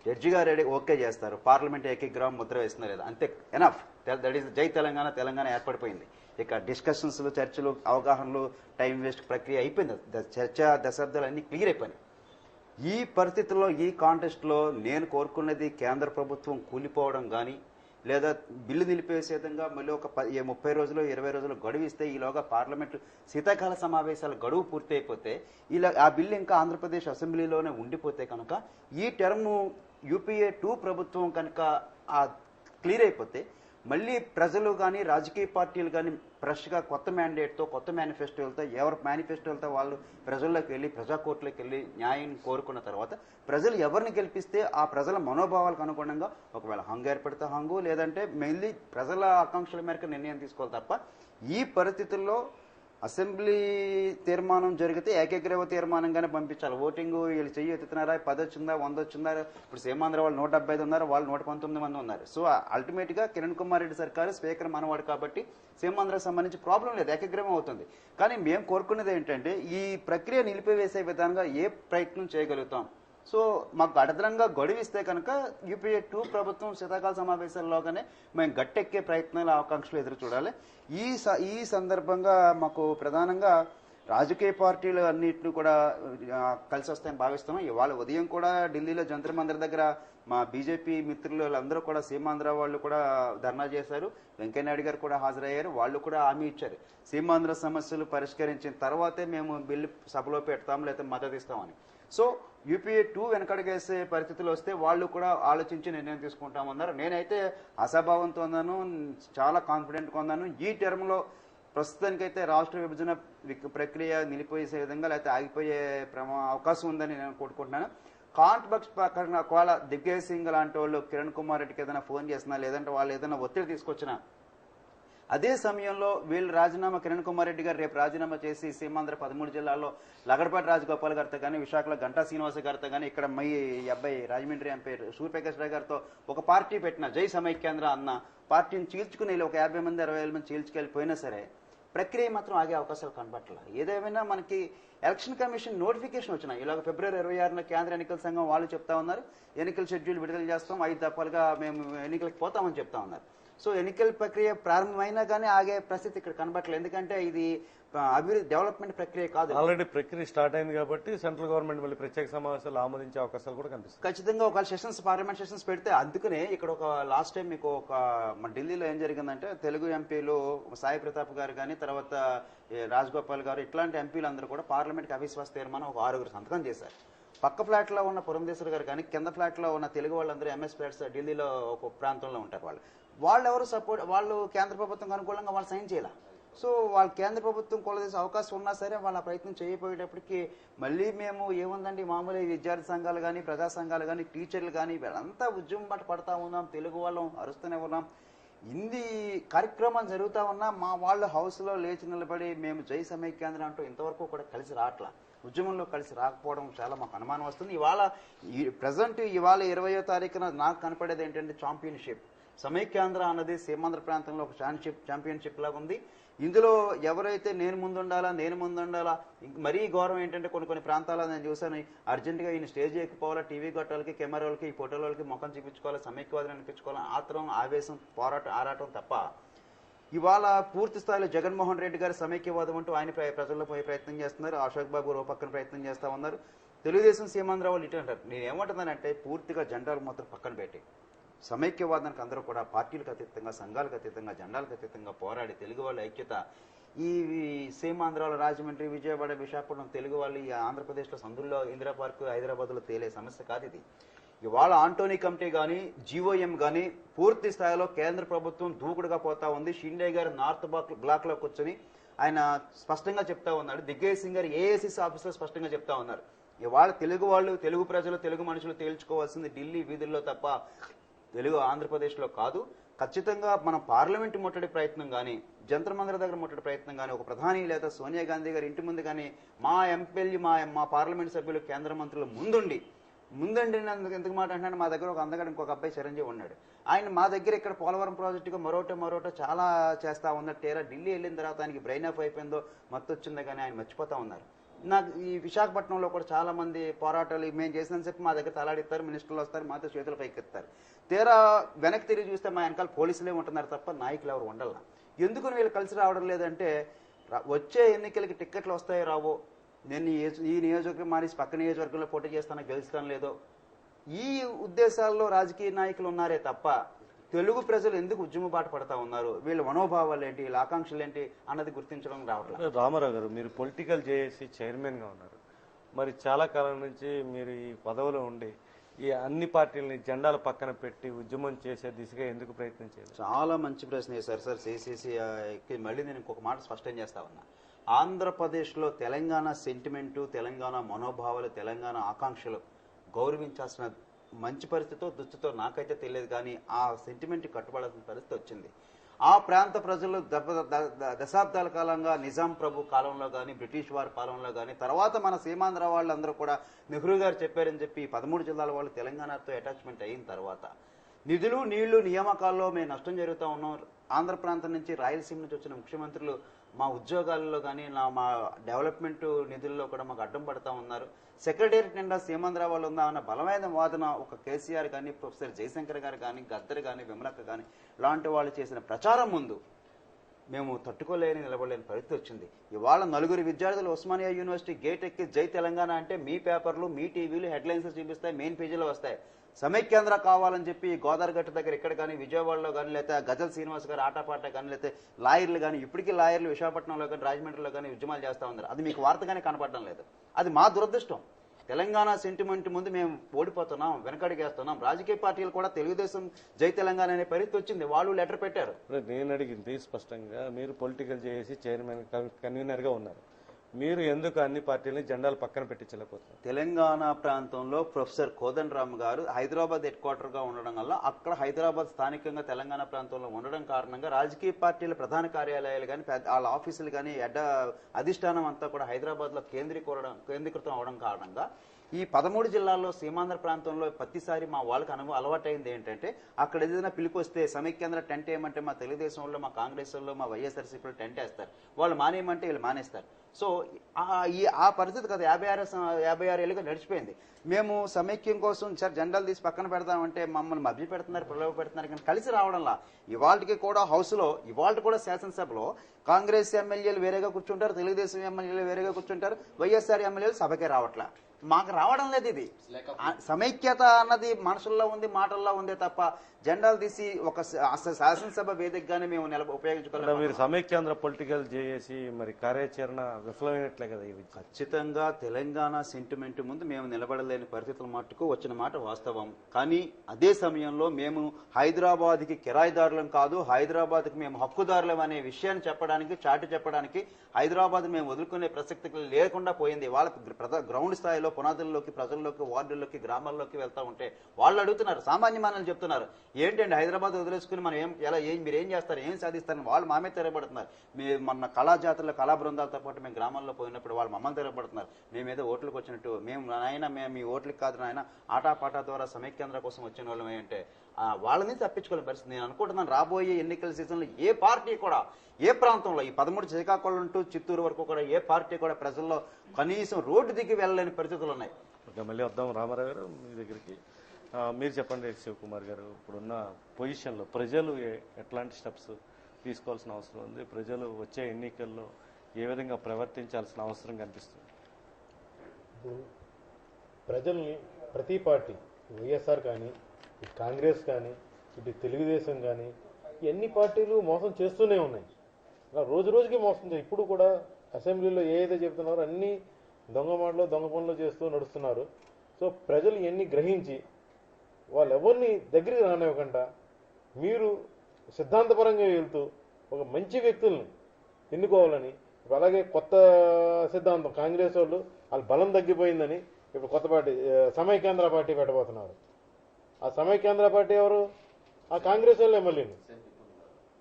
Judge గారు ఓకే చేస్తారు, పార్లమెంట్ ఏకీగ్రహం ముద్ర వేస్తున్నా లేదా, అంతే, ఎనఫ్. దట్ ఈస్ జై తెలంగాణ, తెలంగాణ ఏర్పడిపోయింది. ఇక డిస్కషన్స్లు, చర్చలు, అవగాహనలు, టైం వేస్ట్ ప్రక్రియ అయిపోయింది. చర్చ దశాబ్దాలు అన్ని క్లియర్ అయిపోయినాయి. ఈ పరిస్థితుల్లో, ఈ కాంటెస్ట్లో నేను కోరుకున్నది కేంద్ర ప్రభుత్వం కూలిపోవడం కానీ లేదా బిల్లు నిలిపేసే విధంగా మళ్ళీ ఒక 30 రోజులు 20 రోజులు గడువు ఇస్తే ఈలోగా పార్లమెంటు శీతాకాల సమావేశాల గడువు పూర్తి అయిపోతే ఇలా ఆ బిల్లు ఇంకా ఆంధ్రప్రదేశ్ అసెంబ్లీలోనే ఉండిపోతే కనుక ఈ టర్మ్ యూపీఏ 2 ప్రభుత్వం కనుక క్లియర్ అయిపోతే మళ్ళీ ప్రజలు కానీ రాజకీయ పార్టీలు కానీ ఫ్రెష్గా కొత్త మ్యాండేట్తో, కొత్త మేనిఫెస్టోలతో, ఎవరి మేనిఫెస్టోలతో వాళ్ళు ప్రజల్లోకి వెళ్ళి ప్రజా కోర్టులోకి వెళ్ళి న్యాయం కోరుకున్న తర్వాత ప్రజలు ఎవరిని గెలిపిస్తే ఆ ప్రజల మనోభావాలకు అనుగుణంగా ఒకవేళ హంగు ఏర్పడితే హంగు, లేదంటే మెయిన్లీ ప్రజల ఆకాంక్షల మేరకు నిర్ణయం తీసుకోవాలి తప్ప ఈ పరిస్థితుల్లో అసెంబ్లీ తీర్మానం జరిగితే ఏకగ్రీవ తీర్మానంగానే పంపించాలి. ఓటింగ్ వీళ్ళు చెయ్యి ఎత్తుతున్నారా, 10 వచ్చిందా, 100 వచ్చిందా, ఇప్పుడు సీమాంధ్ర వాళ్ళు 175 ఉన్నారు, వాళ్ళు 119 మంది ఉన్నారు. సో అల్టిమేట్గా కిరణ్ కుమార్ రెడ్డి సర్కారు స్పీకర్ మనవాడు కాబట్టి సీమాంధ్రకు సంబంధించి ప్రాబ్లం లేదు, ఏకగ్రీవం అవుతుంది. కానీ మేము కోరుకునేది ఏంటంటే ఈ ప్రక్రియ నిలిపివేసే విధంగా ఏ ప్రయత్నం చేయగలుగుతాం. సో మాకు అడదనంగా గడువిస్తే కనుక యూపీఏ 2 ప్రభుత్వం శీతాకాల సమావేశాల్లోగానే మేము గట్టెక్కే ప్రయత్నాలు, ఆకాంక్షలు ఎదురు చూడాలి. ఈ సందర్భంగా మాకు ప్రధానంగా రాజకీయ పార్టీలు అన్నింటినీ కూడా కలిసి వస్తాయని భావిస్తున్నాం. ఇవాళ ఉదయం కూడా ఢిల్లీలో జంతర్ మందిర్ దగ్గర మా బీజేపీ మిత్రులు వాళ్ళందరూ కూడా సీమాంధ్ర వాళ్ళు కూడా ధర్నా చేశారు. వెంకయ్యనాయుడు గారు కూడా హాజరయ్యారు. వాళ్ళు కూడా హామీ ఇచ్చారు, సీమాంధ్ర సమస్యలు పరిష్కరించిన తర్వాతే మేము బిల్లు సభలో పెడతాం లేదా మద్దతు ఇస్తామని. సో యూపీఏ 2 వెనకడుగేసే పరిస్థితులు వస్తే వాళ్ళు కూడా ఆలోచించి నిర్ణయం తీసుకుంటామన్నారు. నేనైతే అసభావంతో ఉన్నాను, చాలా కాన్ఫిడెంట్గా ఉన్నాను. ఈ టర్మ్లో ప్రస్తుతానికైతే రాష్ట్ర విభజన ప్రక్రియ నిలిపోయేసే విధంగా లేకపోతే ఆగిపోయే అవకాశం ఉందని నేను కోరుకుంటున్నాను. కాంట్రాక్ట్ ప్రకారంగా ఒకవేళ దిగ్విజయ్ సింగ్ లాంటి వాళ్ళు కిరణ్ కుమార్ రెడ్డికి ఏదైనా ఫోన్ చేసినా లేదంటే వాళ్ళు ఏదైనా ఒత్తిడి తీసుకొచ్చినా అదే సమయంలో వీళ్ళు రాజీనామా, కిరణ్ కుమార్ రెడ్డి గారు రేపు రాజీనామా చేసి సీమాంధ్ర 13 జిల్లాల్లో లగడపాటి రాజగోపాల్ గారితో కానీ, విశాఖలో గంటా శ్రీనివాస గారితో కానీ, ఇక్కడ మై అబ్బాయి రాజమండ్రి ఎంపీ సూర్యప్రకాష్ రావు గారితో ఒక పార్టీ పెట్టిన జై సమైక్యాంధ్ర అన్న పార్టీని చీల్చుకుని ఒక 50 మంది 60 మంది చీల్చుకెళ్ళిపోయినా సరే ప్రక్రియ మాత్రం ఆగే అవకాశాలు కనబట్ల. ఏదేమైనా మనకి ఎలక్షన్ కమిషన్ నోటిఫికేషన్ వచ్చినాయి. ఇలాగ ఫిబ్రవరి 26న కేంద్ర ఎన్నికల సంఘం వాళ్ళు చెప్తా ఉన్నారు, ఎన్నికల షెడ్యూల్ విడుదల చేస్తాం, 5 దఫాలుగా మేము ఎన్నికలకు పోతామని చెప్తా ఉన్నారు. సో ఎన్నికల ప్రక్రియ ప్రారంభమైనా కానీ ఆగే పరిస్థితి ఇక్కడ కనబట్టలేదు. ఎందుకంటే ఇది అభివృద్ధి డెవలప్మెంట్ ప్రక్రియ కాదు. ఆల్రెడీ ప్రక్రియ స్టార్ట్ అయింది కాబట్టి సెంట్రల్ గవర్నమెంట్ మళ్ళీ ప్రత్యేక సమావేశాలు ఆమోదించే అవకాశాలు కూడా కనిపిస్తాయి. ఖచ్చితంగా ఒక సెషన్స్, పార్లమెంట్ సెషన్స్ పెడితే. అందుకనే ఇక్కడ ఒక లాస్ట్ టైం మీకు ఒక మన ఢిల్లీలో ఏం జరిగిందంటే తెలుగు ఎంపీలు సాయి ప్రతాప్ గారు కానీ తర్వాత రాజగోపాల్ గారు ఇట్లాంటి ఎంపీలు అందరూ కూడా పార్లమెంట్కి అవిశ్వాస తీర్మానం ఒక 6 సంతకం చేశారు. పక్క ఫ్లాట్లో ఉన్న పురంధేశ్వర్ గారు కానీ కింద ఫ్లాట్లో ఉన్న తెలుగు వాళ్ళందరూ ఎంఎస్ ఫ్లాట్స్ ఢిల్లీలో ఒక ప్రాంతంలో ఉంటారు. వాళ్ళు ఎవరు సపోర్ట్, వాళ్ళు కేంద్ర ప్రభుత్వం అనుకూలంగా వాళ్ళు సైన్ చేయాలి. సో వాళ్ళు కేంద్ర ప్రభుత్వం కొలదీసే అవకాశం ఉన్నా సరే వాళ్ళ ప్రయత్నం చేయకపోయేటప్పటికి మళ్ళీ మేము ఏముందండి మామూలు విద్యార్థి సంఘాలు కానీ ప్రజా సంఘాలు కానీ టీచర్లు కానీ వీళ్ళంతా ఉద్యమం బాట పడతా ఉన్నాం, తెలుగు వాళ్ళం అరుస్తూనే ఉన్నాం, ఇన్ని కార్యక్రమాలు జరుగుతూ ఉన్నా మా వాళ్ళు హౌస్లో లేచి నిలబడి మేము జై సమైక్యాంధ్ర అంటూ ఇంతవరకు కూడా కలిసి రావట్లా, ఉద్యమంలో కలిసి రాకపోవడం చాలా మాకు అనుమానం వస్తుంది. ఇవాళ ప్రజెంట్ ఇవాళ 20వ తారీఖున నాకు కనపడేది ఏంటంటే ఛాంపియన్షిప్. సమైక్యాంధ్ర అన్నది సీమాంధ్ర ప్రాంతంలో ఒక ఛాంపియన్షిప్ లాగా ఉంది. ఇందులో ఎవరైతే నేను ముందుండాలా మరీ ఘోరం ఏంటంటే కొన్ని ప్రాంతాల్లో నేను చూసాను అర్జెంటుగా ఈయన స్టేజ్ ఎక్కిపోవాలా, టీవీ గొట్టాలకి కెమెరాలకి ఫోటోలకి ముఖం చూపించుకోవాలి, సమైక్యవాదిని అనిపించుకోవాలి, ఆత్రం ఆవేశం ఆరాటం తప్ప ఇవాళ పూర్తి స్థాయిలో జగన్మోహన్ రెడ్డి గారు సమైక్యవాదం అంటూ ఆయన ప్రజల్లో పోయే ప్రయత్నం చేస్తున్నారు. అశోక్ బాబు పక్కన ప్రయత్నం చేస్తా ఉన్నారు. తెలుగుదేశం సీమాంధ్ర వాళ్ళు ఇటు అంటారు. నేను ఏమంటున్నానంటే పూర్తిగా జెండాలు మాత్రం పక్కన పెట్టి సమైక్యవాదానికి అందరూ కూడా పార్టీలకు అతీతంగా, సంఘాలకు అతీతంగా, జెండాలకు అతీతంగా పోరాడి తెలుగు వాళ్ళ ఐక్యత ఈ సీమాంధ్రలో రాజమండ్రి, విజయవాడ, విశాఖపట్నం తెలుగు వాళ్ళు ఈ ఆంధ్రప్రదేశ్లో సందుల్లో ఇందిరా పార్కు హైదరాబాద్లో తేలే సమస్య కాదు ఇది. ఇవాళ ఆంటోనీ కమిటీ కానీ జీఓఎం కానీ పూర్తి స్థాయిలో కేంద్ర ప్రభుత్వం దూకుడుగా పోతా ఉంది. షిండే గారు నార్త్ బ్లాక్లో కూర్చొని ఆయన స్పష్టంగా చెప్తా ఉన్నాడు. దిగ్గజ్ సింగ్ గారు ఏఐసిసి ఆఫీసులో స్పష్టంగా చెప్తా ఉన్నారు. ఇవాళ తెలుగు వాళ్ళు, తెలుగు ప్రజలు, తెలుగు మనుషులు తేల్చుకోవాల్సింది ఢిల్లీ వీధుల్లో తప్ప తెలుగు ఆంధ్రప్రదేశ్లో కాదు. ఖచ్చితంగా మనం పార్లమెంటు ముట్టడి ప్రయత్నం కానీ, జంతర్ మందిర్ దగ్గర ముట్టడి ప్రయత్నం కానీ, ఒక ప్రధాని లేదా సోనియా గాంధీ గారి ఇంటి ముందు కానీ మా ఎంపీలు, మా పార్లమెంట్ సభ్యులు, కేంద్ర మంత్రులు ముందుండి ఎందుకు మాట అంటున్నాను, మా దగ్గర ఒక అందగాడు ఇంకొక అబ్బాయి చిరంజీవి ఉన్నాడు. ఆయన మా దగ్గర ఇక్కడ పోలవరం ప్రాజెక్టుగా మరోటో చాలా చేస్తా ఉన్నారు. తీరా ఢిల్లీ వెళ్ళిన తర్వాత ఆయనకి బ్రెయిన్ ఆఫ్ అయిపోయిందో మత్తు వచ్చిందో కానీ ఆయన మర్చిపోతా ఉన్నారు. నాకు ఈ విశాఖపట్నంలో కూడా చాలా మంది పోరాటాలు మేము చేసినంత చెప్పి మా దగ్గర తలాడిస్తారు, మినిస్టర్లు వస్తారు, మాతో చేతులు పైకెత్తారు. తీరా వెనక్కి తిరిగి చూస్తే మా వెనకాల పోలీసులే ఉంటున్నారు తప్ప నాయకులు ఎవరు ఉండాల. ఎందుకు వీళ్ళు కలిసి రావడం లేదంటే వచ్చే ఎన్నికలకి టిక్కెట్లు వస్తాయో రావో, నేను ఈ నియోజకవర్గం మానేసి పక్క నియోజకవర్గంలో పోటీ చేస్తానో గెలుస్తాను లేదో, ఈ ఉద్దేశాల్లో రాజకీయ నాయకులు ఉన్నారే తప్ప తెలుగు ప్రజలు ఎందుకు ఉద్యమ బాట పడతా ఉన్నారు, వీళ్ళ మనోభావాలు ఏంటి, వీళ్ళ ఆకాంక్షలు ఏంటి అన్నది గుర్తించడం రావట్లేదు. రామారావు గారు, మీరు పొలిటికల్ జేఏసీ చైర్మన్గా ఉన్నారు. మరి చాలా కాలం నుంచి మీరు ఈ పదవిలో ఉండి ఈ అన్ని పార్టీలని జెండాల పక్కన పెట్టి ఉద్యమం చేసే దిశగా ఎందుకు ప్రయత్నించారు? చాలా మంచి ప్రశ్న వేశారు సార్. సిసిసి మళ్ళీ నేను ఇంకొక మాట స్పష్టం చేస్తా ఉన్నా. ఆంధ్రప్రదేశ్లో తెలంగాణ సెంటిమెంటు, తెలంగాణ మనోభావాలు, తెలంగాణ ఆకాంక్షలు గౌరవించాల్సిన మంచి పరిస్థితితో దుస్థితో నాకైతే తెలియదు, కానీ ఆ సెంటిమెంట్ కట్టుబడాల్సిన పరిస్థితి వచ్చింది. ఆ ప్రాంత ప్రజలు దశాబ్దాల కాలంగా నిజాం ప్రభు కాలంలో కానీ, బ్రిటిష్ వారి పాలనలో కానీ, తర్వాత మన సీమాంధ్ర వాళ్ళందరూ కూడా నెహ్రూ గారు చెప్పారని చెప్పి 13 జిల్లాల వాళ్ళు తెలంగాణతో అటాచ్మెంట్ అయిన తర్వాత నిధులు, నీళ్లు, నియామకాల్లో మేము నష్టం జరుగుతూ ఉన్నాం. ఆంధ్ర ప్రాంతం నుంచి, రాయలసీమ నుంచి వచ్చిన ముఖ్యమంత్రులు మా ఉద్యోగాల్లో కానీ, మా డెవలప్మెంట్ నిధుల్లో కూడా మాకు అడ్డం పడతా ఉన్నారు. సెక్రటేరియట్ నిండా సీమాంధ్ర వాళ్ళు ఉందా అన్న బలమైన వాదన ఒక కేసీఆర్ కానీ, ప్రొఫెసర్ జయశంకర్ గారు కానీ, గద్దర్ కానీ, విమలక్క కానీ లాంటి వాళ్ళు చేసిన ప్రచారం ముందు మేము తట్టుకోలేని నిలబడలేని పరిస్థితి వచ్చింది. ఇవాళ 9 విద్యార్థులు ఉస్మానియా యూనివర్సిటీ గేట్ ఎక్కి జై తెలంగాణ అంటే మీ పేపర్లు, మీ టీవీలు హెడ్లైన్స్ చూపిస్తాయి, మెయిన్ పేజీలో వస్తాయి. సమైక్యాంధ్ర కావాలని చెప్పి గోదావరి గట్టు దగ్గర ఇక్కడ కానీ, విజయవాడలో కానీ, లేకపోతే గజల్ శ్రీనివాస్ గారు ఆటపాట కానీ, లేకపోతే లాయర్లు కానీ, ఇప్పటికీ లాయర్లు విశాఖపట్నంలో కానీ, రాజమండ్రిలో కానీ ఉద్యమాలు చేస్తూ ఉన్నారు. అది మీకు వార్తగానే కనపడడం లేదు. అది మా దురదృష్టం. తెలంగాణ సెంటిమెంట్ ముందు మేము ఓడిపోతున్నాం, వెనకడిగేస్తున్నాం. రాజకీయ పార్టీలు కూడా తెలుగుదేశం జై తెలంగాణ అనే పరిస్థితి వచ్చింది. వాళ్ళు లెటర్ పెట్టారు. నేను అడిగింది స్పష్టంగా, మీరు పొలిటికల్ చేసి చైర్మన్ కన్వీనర్గా ఉన్నారు, మీరు ఎందుకు అన్ని పార్టీలని జెండాలు పక్కన పెట్టించలేకపోతున్నారు? తెలంగాణ ప్రాంతంలో ప్రొఫెసర్ కోదండరామ్ గారు హైదరాబాద్ హెడ్ క్వార్టర్ గా ఉండడం వల్ల అక్కడ హైదరాబాద్ స్థానికంగా తెలంగాణ ప్రాంతంలో ఉండడం కారణంగా రాజకీయ పార్టీల ప్రధాన కార్యాలయాలు కానీ, వాళ్ళ ఆఫీసులు కానీ, అధిష్టానం అంతా కూడా హైదరాబాద్ లో కేంద్రీకృతం అవడం కారణంగా ఈ 13 జిల్లాల్లో సీమాంధ్ర ప్రాంతంలో ప్రతిసారి మా వాళ్ళకి అలవాటైంది ఏంటంటే అక్కడ ఏదైనా పిలికొస్తే సమైక్యాంధ్ర టెంట్ వేయమంటే మా తెలుగుదేశం వాళ్ళు, మా కాంగ్రెస్ వాళ్ళు, మా వైఎస్ఆర్సీపీలో టెంట్ వేస్తారు. వాళ్ళు మానేయమంటే వీళ్ళు మానేస్తారు. సో ఆ పరిస్థితి కదా 56 ఏళ్ళుగా నడిచిపోయింది. మేము సమైక్యం కోసం జెండాలు తీసి పక్కన పెడతామంటే మమ్మల్ని మభ్య పెడుతున్నారు, ప్రలోభ పెడుతున్నారు, కానీ కలిసి రావడంలా. ఇవాళకి కూడా హౌస్లో, ఇవాళ కూడా శాసనసభలో కాంగ్రెస్ ఎమ్మెల్యేలు వేరేగా కూర్చుంటారు, తెలుగుదేశం ఎమ్మెల్యేలు వేరేగా కూర్చుంటారు, వైఎస్ఆర్ ఎమ్మెల్యేలు సభకే రావట్లా. మాకు రావడం లేదు. ఇది సమైక్యత అన్నది మనుషుల్లో ఉంది, మాటల్లో ఉందే తప్ప జెండాలు తీసి ఒక శాసనసభ వేదికగానే మేము ఉపయోగించుకోవాలి. మీరు సమైక్యాంధ్ర పొలిటికల్ చేసి మరి కార్యాచరణ విఫలమైనట్లే కదా ఇవి. ఖచ్చితంగా తెలంగాణ సెంటిమెంట్ ముందు మేము నిలబడలేని పరిస్థితుల మట్టుకు వచ్చిన మాట వాస్తవం. కానీ అదే సమయంలో మేము హైదరాబాద్కి కిరాయిదారులం కాదు, హైదరాబాద్కి మేము హక్కుదారులం అనే విషయాన్ని చెప్పడానికి, చాటి చెప్పడానికి హైదరాబాద్ మేము వదులుకునే ప్రసక్తి లేకుండా పోయింది. వాళ్ళ గ్రౌండ్ స్థాయిలో పునాదుల్లోకి, ప్రజల్లోకి, వార్డుల్లోకి, గ్రామాల్లోకి వెళ్తా ఉంటే వాళ్ళు అడుగుతున్నారు, సామాన్య మానవులు చెప్తున్నారు, ఏంటండి హైదరాబాద్ వదిలేసుకుని మనం మీరు ఏం చేస్తారు, ఏం సాధిస్తారని వాళ్ళు మామే తెరపడుతున్నారు. మొన్న కళా జాతరలో కళా బృందాలతో పాటు మేము గ్రామాల్లో పోయినప్పుడు వాళ్ళు మమ్మల్ని తెరపడుతున్నారు. మేమేదో ఓట్లకు వచ్చినట్టు, మేము మీ ఓట్లకి కాదు నాయన ఆటాపాటా ద్వారా సమైక్యాంధ్ర కోసం వచ్చిన వాళ్ళం ఏంటంటే వాళ్ళని తప్పించుకోలేని పరిస్థితి. నేను అనుకుంటున్నాను రాబోయే ఎన్నికల సీజన్లో ఏ పార్టీ కూడా, ఏ ప్రాంతంలో, ఈ 13 శ్రీకాకుళం టు చిత్తూరు వరకు కూడా ఏ పార్టీ కూడా ప్రజల్లో కనీసం రోడ్డు దిగి వెళ్ళలేని పరిస్థితులు ఉన్నాయి. మళ్ళీ వద్దాం రామారావు గారు మీ దగ్గరికి. మీరు చెప్పండి శివకుమార్ గారు, ఇప్పుడున్న పొజిషన్లో ప్రజలు ఎట్లాంటి స్టెప్స్ తీసుకోవాల్సిన అవసరం ఉంది, ప్రజలు వచ్చే ఎన్నికల్లో ఏ విధంగా ప్రవర్తించాల్సిన అవసరం కనిపిస్తుంది? ప్రజల్ని ప్రతి పార్టీ, వైఎస్ఆర్ కానీ, ఇటు కాంగ్రెస్ కానీ, ఇటు తెలుగుదేశం కానీ, ఎన్ని పార్టీలు మోసం చేస్తూనే ఉన్నాయి. రోజు రోజుకి మోసం చేస్తారు. ఇప్పుడు కూడా అసెంబ్లీలో ఏదైతే చెప్తున్నారో అన్ని దొంగ మాటలు, దొంగ పనులు చేస్తూ నడుస్తున్నారు. సో ప్రజలు ఇవన్నీ గ్రహించి వాళ్ళు ఎవరిని దగ్గరికి రానివ్వకుండా మీరు సిద్ధాంతపరంగా వెళ్తూ ఒక మంచి వ్యక్తుల్ని ఎన్నుకోవాలని, అలాగే కొత్త సిద్ధాంతం కాంగ్రెస్ వాళ్ళ బలం తగ్గిపోయిందని ఇప్పుడు కొత్త పార్టీ సమైక్యాంధ్ర పార్టీ పెట్టబోతున్నారు. ఆ సమైక్యాంధ్ర పార్టీ ఎవరు? ఆ కాంగ్రెస్ వాళ్ళు ఎమ్మెల్యేలు.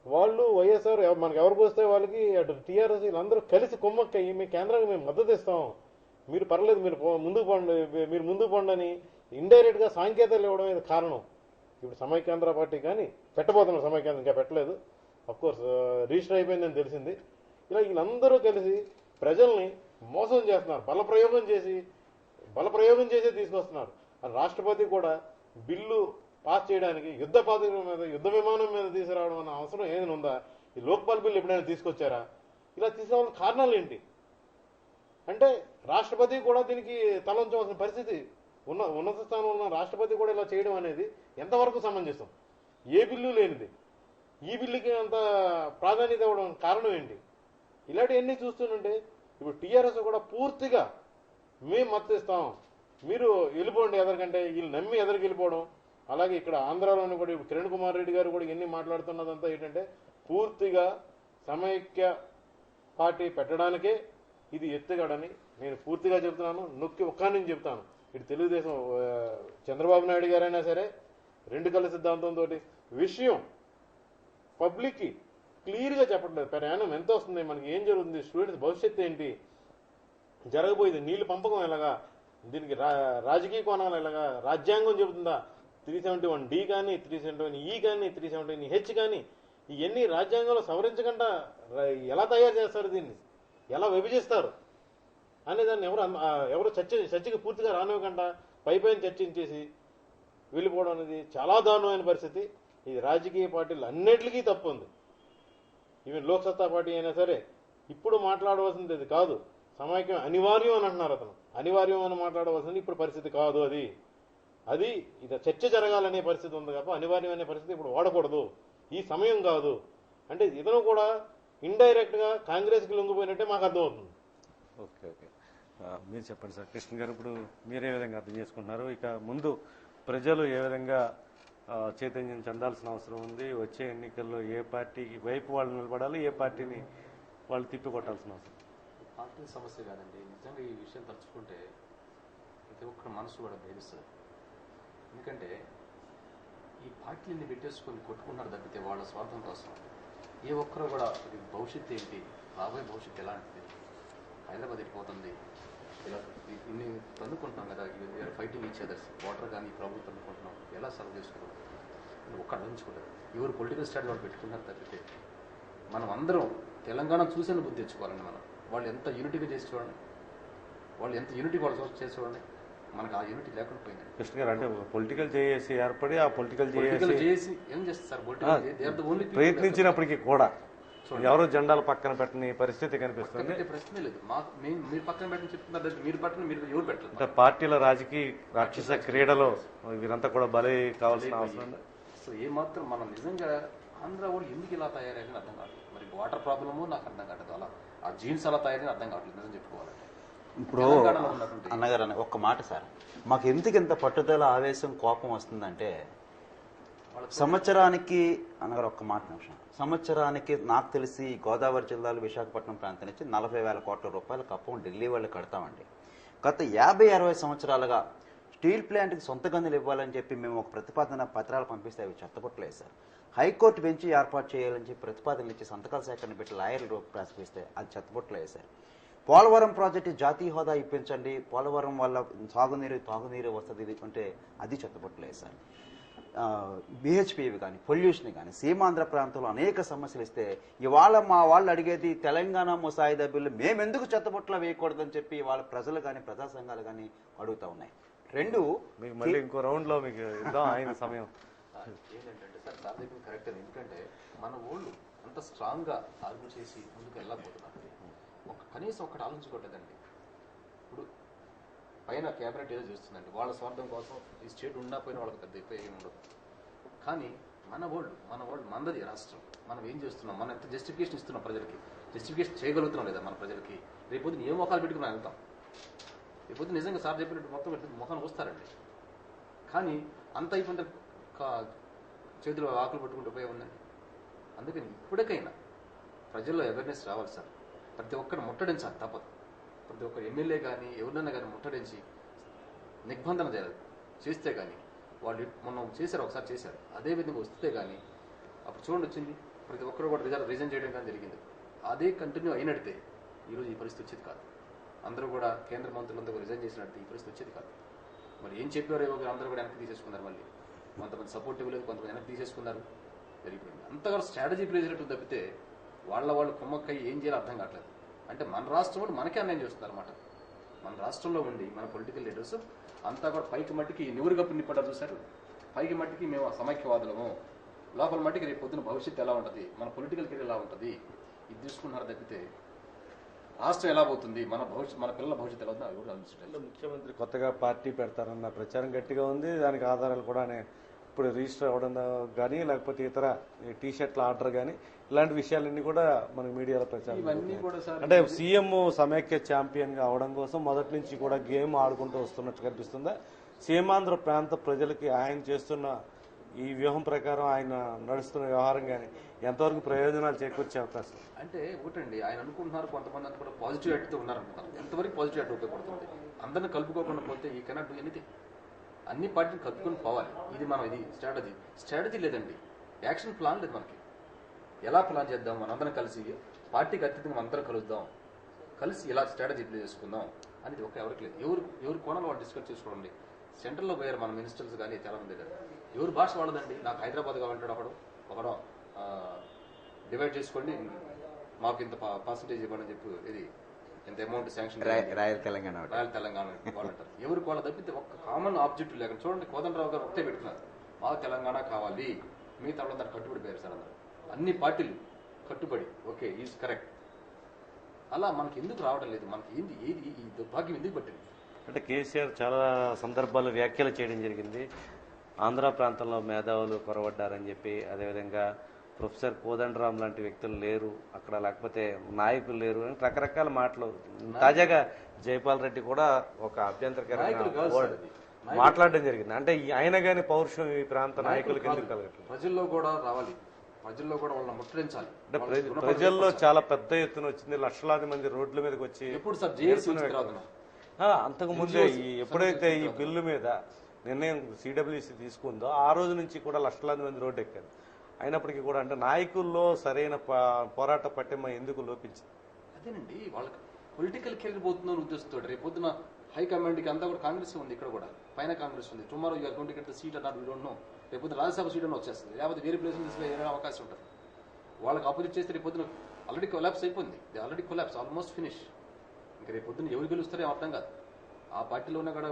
వాళ్ళు వైఎస్ఆర్ మనకు ఎవరికి వస్తే వాళ్ళకి అటు టీఆర్ఎస్ వీళ్ళందరూ కలిసి కుమ్మక్కయ్యి మీ కేంద్రానికి మేము మద్దతు ఇస్తాం, మీరు పర్లేదు, మీరు ముందుకు పండి అని ఇండైరెక్ట్ గా సాంకేతాలు ఇవ్వడం అనేది కారణం. ఇప్పుడు సమైక్యాంధ్ర పార్టీ కానీ పెట్టబోతున్నారు, సమైక్యాంధ్ర ఇంకా పెట్టలేదు, అఫ్కోర్స్ రిజిస్టర్ అయిపోయిందని తెలిసింది. ఇలా వీళ్ళందరూ కలిసి ప్రజల్ని మోసం చేస్తున్నారు, బలప్రయోగం చేసే తీసుకొస్తున్నారు. రాష్ట్రపతి కూడా బిల్లు పాస్ చేయడానికి యుద్ధ పథకం మీద, యుద్ధ విమానం మీద తీసుకురావడం అన్న అవసరం ఏదైనా ఉందా? ఈ లోక్పాల్ బిల్లు ఎప్పుడైనా తీసుకొచ్చారా? ఇలా తీసుకురావాల్సిన కారణాలు ఏంటి అంటే రాష్ట్రపతి కూడా దీనికి తలంచవలసిన పరిస్థితి, ఉన్నత స్థానంలో ఉన్న రాష్ట్రపతి కూడా ఇలా చేయడం అనేది ఎంతవరకు సమంజసం? ఏ బిల్లు లేనిది ఈ బిల్లుకి అంత ప్రాధాన్యత ఇవ్వడం కారణం ఏంటి? ఇలాంటివన్నీ చూస్తుంటే ఇప్పుడు టీఆర్ఎస్ కూడా పూర్తిగా మేము మద్దతు ఇస్తాం, మీరు వెళ్ళిపోండి ఎదరికంటే వీళ్ళు నమ్మి ఎదరికి వెళ్ళిపోవడం. అలాగే ఇక్కడ ఆంధ్రాలోని కూడా ఇప్పుడు కిరణ్ కుమార్ రెడ్డి గారు కూడా ఎన్ని మాట్లాడుతున్నదంతా ఏంటంటే పూర్తిగా సమైక్య పార్టీ పెట్టడానికే ఇది ఎత్తుగడని నేను పూర్తిగా చెప్తున్నాను, నొక్కి ఒక్క నుంచి చెప్తాను. ఇటు తెలుగుదేశం చంద్రబాబు నాయుడు గారైనా సరే రెండు కళ్ళ సిద్ధాంతంతో విషయం పబ్లిక్కి క్లియర్గా చెప్పట్లేదు. ప్రయాణం ఎంత వస్తుంది, మనకి ఏం జరుగుతుంది, స్టూడెంట్స్ భవిష్యత్తు ఏంటి, జరగబోయేది నీళ్లు పంపకం ఎలాగా, దీనికి రాజకీయ కోణాలు ఎలాగా, రాజ్యాంగం చెబుతుందా 371D కానీ 371E కానీ 371H కానీ ఇవన్నీ రాజ్యాంగంలో సవరించకుండా ఎలా తయారు చేస్తారు, దీన్ని ఎలా విభజిస్తారు అనే దాన్ని ఎవరు చర్చకి పూర్తిగా రానివ్వకుండా పైపైన చర్చించేసి వెళ్ళిపోవడం అనేది చాలా దారుణమైన పరిస్థితి. ఇది రాజకీయ పార్టీలు అన్నిటికీ తప్పు ఉంది. ఈవెన్ లోక్ సత్తా పార్టీ అయినా సరే ఇప్పుడు మాట్లాడవలసింది అది కాదు, సమైక్యం అనివార్యం అని అంటున్నారు. అతను అనివార్యం అని మాట్లాడవలసింది ఇప్పుడు పరిస్థితి కాదు, అది ఇది చర్చ జరగాలనే పరిస్థితి ఉంది తప్ప అనివార్యం అనే పరిస్థితి ఇప్పుడు వాడకూడదు, ఈ సమయం కాదు అంటే ఇతను కూడా ఇండైరెక్ట్ గా కాంగ్రెస్ కి లొంగిపోయినట్టే మాకు అర్థమవుతుంది. ఓకే ఓకే, మీరు చెప్పండి సార్. కృష్ణ గారు, ఇప్పుడు మీరే విధంగా అర్థం చేసుకుంటున్నారు, ఇక ముందు ప్రజలు ఏ విధంగా చైతన్యం చెందాల్సిన అవసరం ఉంది, వచ్చే ఎన్నికల్లో ఏ పార్టీకి వైపు వాళ్ళు నిలబడాలి, ఏ పార్టీని వాళ్ళు తిప్పికొట్టాల్సిన అవసరం? పార్టీ సమస్య కాదండి, నిజంగా ఈ విషయం తలుచుకుంటే ప్రతి ఒక్కరి మనసు కూడా భేదిస్తుంది. ఎందుకంటే ఈ పార్టీని పెట్టేసుకొని కొట్టుకున్నారు తప్పితే వాళ్ళ స్వార్థం కోసం ఏ ఒక్కరు కూడా భవిష్యత్తు ఏంటి, రాబోయే భవిష్యత్తు ఎలాంటిది, హైదరాబాద్ వెళ్ళిపోతుంది, ఇలా ఇన్ని అనుకుంటున్నాం కదా, ఫైటింగ్ ఈచ్ అదర్స్, వాటర్ కానీ ప్రభుత్వం అనుకుంటున్నాం, ఎలా సర్వ్ చేసుకున్నాం ఒక్క ఆలోచించుకుంటారు. ఎవరు పొలిటికల్ స్టాండ్ వాళ్ళు పెట్టుకున్నారు తప్పితే మనం అందరం తెలంగాణ చూసిన బుద్ధి తెచ్చుకోవాలండి. మనం వాళ్ళు ఎంత యూనిటీగా చేసి చూడండి, వాళ్ళు ఎంత యూనిటీ వాళ్ళు చేసి చూడండి, మనకు ఆ యూనిటీ లేకుండా పోయింది. కృష్ణ గారు అంటే పొలిటికల్ జేఏసీ ఏర్పడి ఆ పొలిటికల్ చేసి ఏం చేస్తారు సార్, పొలిటికల్ ప్రయత్నించినప్పటికీ కూడా ఎవరో జెండాలు పక్కన పెట్టని పరిస్థితి కనిపిస్తుంది. ప్రశ్నే లేదు. మీరు పక్కన పెట్టని చెప్తున్నారు, మీరు పట్టణ మీరు ఎవరు పెట్టలేదు. అంటే పార్టీల రాజకీయ రాక్షస క్రీడలో వీరంతా కూడా బలి కావాల్సిన అవసరం ఉంది. అసలు ఏమాత్రం మనం నిజంగా ఆంధ్ర వాళ్ళు ఎందుకు ఇలా తయారయ్యారని అర్థం కావట్లేదు. మరి వాటర్ ప్రాబ్లము నాకు అర్థం కావట్లేదు, అలా ఆ జీన్స్ అలా తయారని అర్థం కావట్లేదు నిజం చెప్పుకోవాలంటే. ఇప్పుడు అన్నగారు ఒక్క మాట సార్, మాకు ఎందుకు ఇంత పట్టుదల ఆవేశం కోపం వస్తుందంటే సంవత్సరానికి అన్నగారు ఒక్క మాట నిమిషం, సంవత్సరానికి నాకు తెలిసి గోదావరి జిల్లాలో విశాఖపట్నం ప్రాంతం నుంచి 40,000 కోట్ల రూపాయల కప్పం ఢిల్లీ వాళ్ళు కడతామండి. గత 50-60 సంవత్సరాలుగా స్టీల్ ప్లాంట్కి సొంత గనులు ఇవ్వాలని చెప్పి మేము ఒక ప్రతిపాదన పత్రాలు పంపిస్తే అవి చెత్తపట్టలేదు సార్. హైకోర్టు బెంచ్ ఏర్పాటు చేయాలని చెప్పి ప్రతిపాదనలు ఇచ్చి సంతకాల సేకరణ పెట్టి లాయర్లు ప్రశ్నిస్తే అది చెత్తపట్టలేదు సార్. పోలవరం ప్రాజెక్టు జాతీయ హోదా ఇప్పించండి, పోలవరం వల్ల తాగునీరు వస్తుంది అంటే అది చెత్తపట్టలేదు సార్. బిహెచ్పివి కానీ పొల్యూషన్ కానీ సీమాంధ్ర ప్రాంతంలో అనేక సమస్యలు ఇస్తే ఇవాళ మా వాళ్ళు అడిగేది తెలంగాణ ముసాయిదా బిల్లు మేమెందుకు చెత్తబుట్టలో వేయకూడదని చెప్పి వాళ్ళ ప్రజలు కానీ ప్రజా సంఘాలు కానీ అడుగుతా ఉన్నాయి. రెండు మీకు మళ్ళీ ఇంకో రౌండ్ లో మీకు ఇద్దాం ఆయన సమయం. ఏంటంటే సార్ సాధికం కరెక్ట్, ఎందుకంటే మన ఊళ్ళు అంత స్ట్రాంగ్ గా ఆర్గ్యూ చేసి ముందుకు వెళ్ళకపోతున్నారు. కనీసం ఒకటి ఆలోచించుకోవట్లేదండి. ఇప్పుడు పైన క్యాబినెట్ ఏదో చేస్తుందండి, వాళ్ళ స్వార్థం కోసం ఈ స్టేట్ ఉండకపోయినా వాళ్ళకి పెద్ద ఉపయోగం ఉండదు. కానీ మన వాళ్ళు మందది రాష్ట్రం, మనం ఏం చేస్తున్నాం, మనం ఎంత జస్టిఫికేషన్ ఇస్తున్నాం ప్రజలకి, జస్టిఫికేషన్ చేయగలుగుతున్నాం లేదా మన ప్రజలకి? రేపొద్దు ఏ మొఖాలు పెట్టుకుని వెళ్తాం, రేపొద్దు నిజంగా సార్ చెప్పినట్టు మొత్తం మొఖాన్ని వస్తారండి. కానీ అంత అయిపోయిన చేతిలో ఆకులు పట్టుకుంటే ఉపయోగం ఉందండి. అందుకని ఇప్పటికైనా ప్రజల్లో అవేర్నెస్ రావాలి సార్. ప్రతి ఒక్కరు ముట్టడించాలి తప్పదు. ప్రతి ఒక్క ఎమ్మెల్యే కానీ ఎవరినైనా కానీ ముట్టడించి నిబంధన చేస్తే కానీ, వాళ్ళు మొన్న చేశారు, ఒకసారి చేశారు, అదే విధంగా వస్తే కానీ అప్పుడు చూడండి వచ్చింది, ప్రతి ఒక్కరు కూడా రిజైన్ చేయడం కానీ జరిగింది. అదే కంటిన్యూ అయినట్టే ఈరోజు ఈ పరిస్థితి వచ్చేది కాదు. అందరూ కూడా కేంద్ర మంత్రులందరూ రిజైన్ చేసినట్టు ఈ పరిస్థితి వచ్చేది కాదు. మరి ఏం చెప్పారో అందరూ కూడా వెనక్కి తీసేసుకున్నారు. మళ్ళీ కొంతమంది సపోర్ట్ ఇవ్వలేదు, కొంతమంది వెనక్కి తీసేసుకున్నారు. జరిగిపోయింది అంతగా స్ట్రాటజీ ప్లేసినట్టు తప్పితే వాళ్ళు కుమ్మక్కయ్యి ఏం చేయాలో అర్థం కావట్లేదు. అంటే మన రాష్ట్రం కూడా మనకే అన్యాయం చేస్తున్నారు అనమాట. మన రాష్ట్రంలో ఉండి మన పొలిటికల్ లీడర్స్ అంతా కూడా పైకి మట్టికి నివురు కప్పు నిప్పడారు చూశారు. పైకి మట్టికి మేము సమైక్యవాదులము, లోపల మట్టికి రేపు పొద్దున భవిష్యత్తు ఎలా ఉంటుంది, మన పొలిటికల్ కెరీర్ ఎలా ఉంటుంది ఇది తీసుకున్నారు తప్పితే రాష్ట్రం ఎలా పోతుంది, మన పిల్లల భవిష్యత్తు ఎలా అవుతుంది అది కూడా ఆలోచించాలి. ముఖ్యమంత్రి కొత్తగా పార్టీ పెడతారన్న ప్రచారం గట్టిగా ఉంది. దానికి ఆధారాలు కూడా ఇప్పుడు రిజిస్టర్ అవ్వడం కానీ లేకపోతే ఇతర టీషర్ట్ల ఆర్డర్ కానీ ఇలాంటి విషయాలన్నీ కూడా మన మీడియాలో ప్రచారం. అంటే సీఎం సమైక్య ఛాంపియన్ గా అవడం కోసం మొదటి నుంచి కూడా గేమ్ ఆడుకుంటూ వస్తున్నట్టు కనిపిస్తుందా? సీమాంధ్ర ప్రాంత ప్రజలకి ఆయన చేస్తున్న ఈ వ్యూహం ప్రకారం ఆయన నడుస్తున్న వ్యవహారం కానీ ఎంతవరకు ప్రయోజనాలు చేకూర్చే అవకాశం? అంటే ఒకటండి, ఆయన అనుకుంటున్నారు కొంతమంది అంతా కూడా పాజిటివ్ యాక్ట్తో ఉన్నారనుకుంటారు. ఎంతవరకు పాజిటివ్ యాక్ట్ ఉపయోగపడుతుంది? అందరిని కలుపుకోకుండా పోతే ఈ కెనాట్ డూ ఎనీథింగ్. అన్ని పార్టీని కలుపుకొని పోవాలి. ఇది స్ట్రాటజీ లేదండి, యాక్షన్ ప్లాన్ లేదు మనకి. ఎలా ప్లాన్ చేద్దాం, మనందరం కలిసి పార్టీకి అత్యధికంగా అందరం కలుద్దాం, కలిసి ఇలా స్ట్రాటజీ ప్లే చేసుకుందాం అనేది ఎవరికి లేదు. ఎవరు కోణాలు వాళ్ళు డిస్కస్ చేసుకోండి. సెంట్రల్లో పోయారు మన మినిస్టర్స్ కానీ చాలా మంది దగ్గర. ఎవరు భాష వాడదండి. నాకు హైదరాబాద్ కావాలంటాడు ఒకడు డివైడ్ చేసుకోండి, మాకు ఇంత పర్సంటేజ్ ఇవ్వని చెప్పి ఇది ఇంత అమౌంట్ శాంక్షన్ రాయల్ తెలంగాణ వాళ్ళంటారు. ఎవరికి వాళ్ళ తప్పితే ఒక కామన్ ఆబ్జెక్టివ్ లేకుండా చూడండి. కోదండరావు గారు ఒకటే పెడుతున్నారు, మాకు తెలంగాణ కావాలి, మిగతా వాళ్ళ దాన్ని కట్టుబడి పోయారు సార్ అందరూ. అన్ని పార్టీలు కట్టుబడి ఓకే ఈజ్ కరెక్ట్. అలా మనకి ఎందుకు రావడం లేదు? మనకి ఏది ఈ దుర్భాగ్యం ఎందుకు పట్టింది? అంటే కేసీఆర్ చాలా సందర్భాల్లో వ్యాఖ్యలు చేయడం జరిగింది. ఆంధ్ర ప్రాంతంలో మేధావులు కొరవడ్డారని చెప్పి, అదేవిధంగా ప్రొఫెసర్ కోదండరాం లాంటి వ్యక్తులు లేరు అక్కడ, లేకపోతే నాయకులు లేరు అని రకరకాల మాటలు. తాజాగా జైపాల్ రెడ్డి కూడా ఒక అభ్యంతరకరంగా మాట్లాడడం జరిగింది. అంటే ఆయన గాని పౌరుషం ఈ ప్రాంత నాయకులకి ఎందుకు కలగట్లేదు? ప్రజల్లో కూడా రావాలి, ప్రజల్లో కూడా వాళ్ళని ముట్టడించాలి. అంటే ప్రజల్లో చాలా పెద్ద ఎత్తున వచ్చింది, లక్షలాది మంది రోడ్ల మీదకి వచ్చి. ఎప్పుడు సార్ జేఏసీ అంతకు ముందే ఎప్పుడైతే ఈ బిల్లు మీద నిర్ణయం సిడబ్ల్యూసీ తీసుకుందో ఆ రోజు నుంచి కూడా లక్షలాది మంది రోడ్డు ఎక్కారు. అయినప్పటికీ కూడా అంటే నాయకుల్లో సరైన పోరాట పట్టిమ ఎందుకు లోపించింది? అదేనండి, వాళ్ళకి పొలిటికల్ కెరీర్ పోతుందని ఉద్దేశంతో రేపు పొద్దున హైకమాండ్కి అంతా కూడా కాంగ్రెస్ ఉంది, ఇక్కడ కూడా పైన కాంగ్రెస్ ఉంది. Tomorrow you're going to get the seat అన్నారు, వీ డోంట్ నో. రేపు పొద్దున రాజ్యసభ సీట్ అని వచ్చేస్తుంది, లేకపోతే వేరే ప్లేస్ తీసుకునే అవకాశం ఉంటుంది. వాళ్ళకి అపోజిట్ చేస్తే రేపు పొద్దున ఆల్రెడీ కొలాప్స్ అయిపోయింది, ఆల్రెడీ కొలాప్స్ ఆల్మోస్ట్ ఫినిష్. ఇంకా రేపు పొద్దున ఎవరు గెలుస్తారో అర్థం కాదు. ఆ పార్టీలో ఉన్న కూడా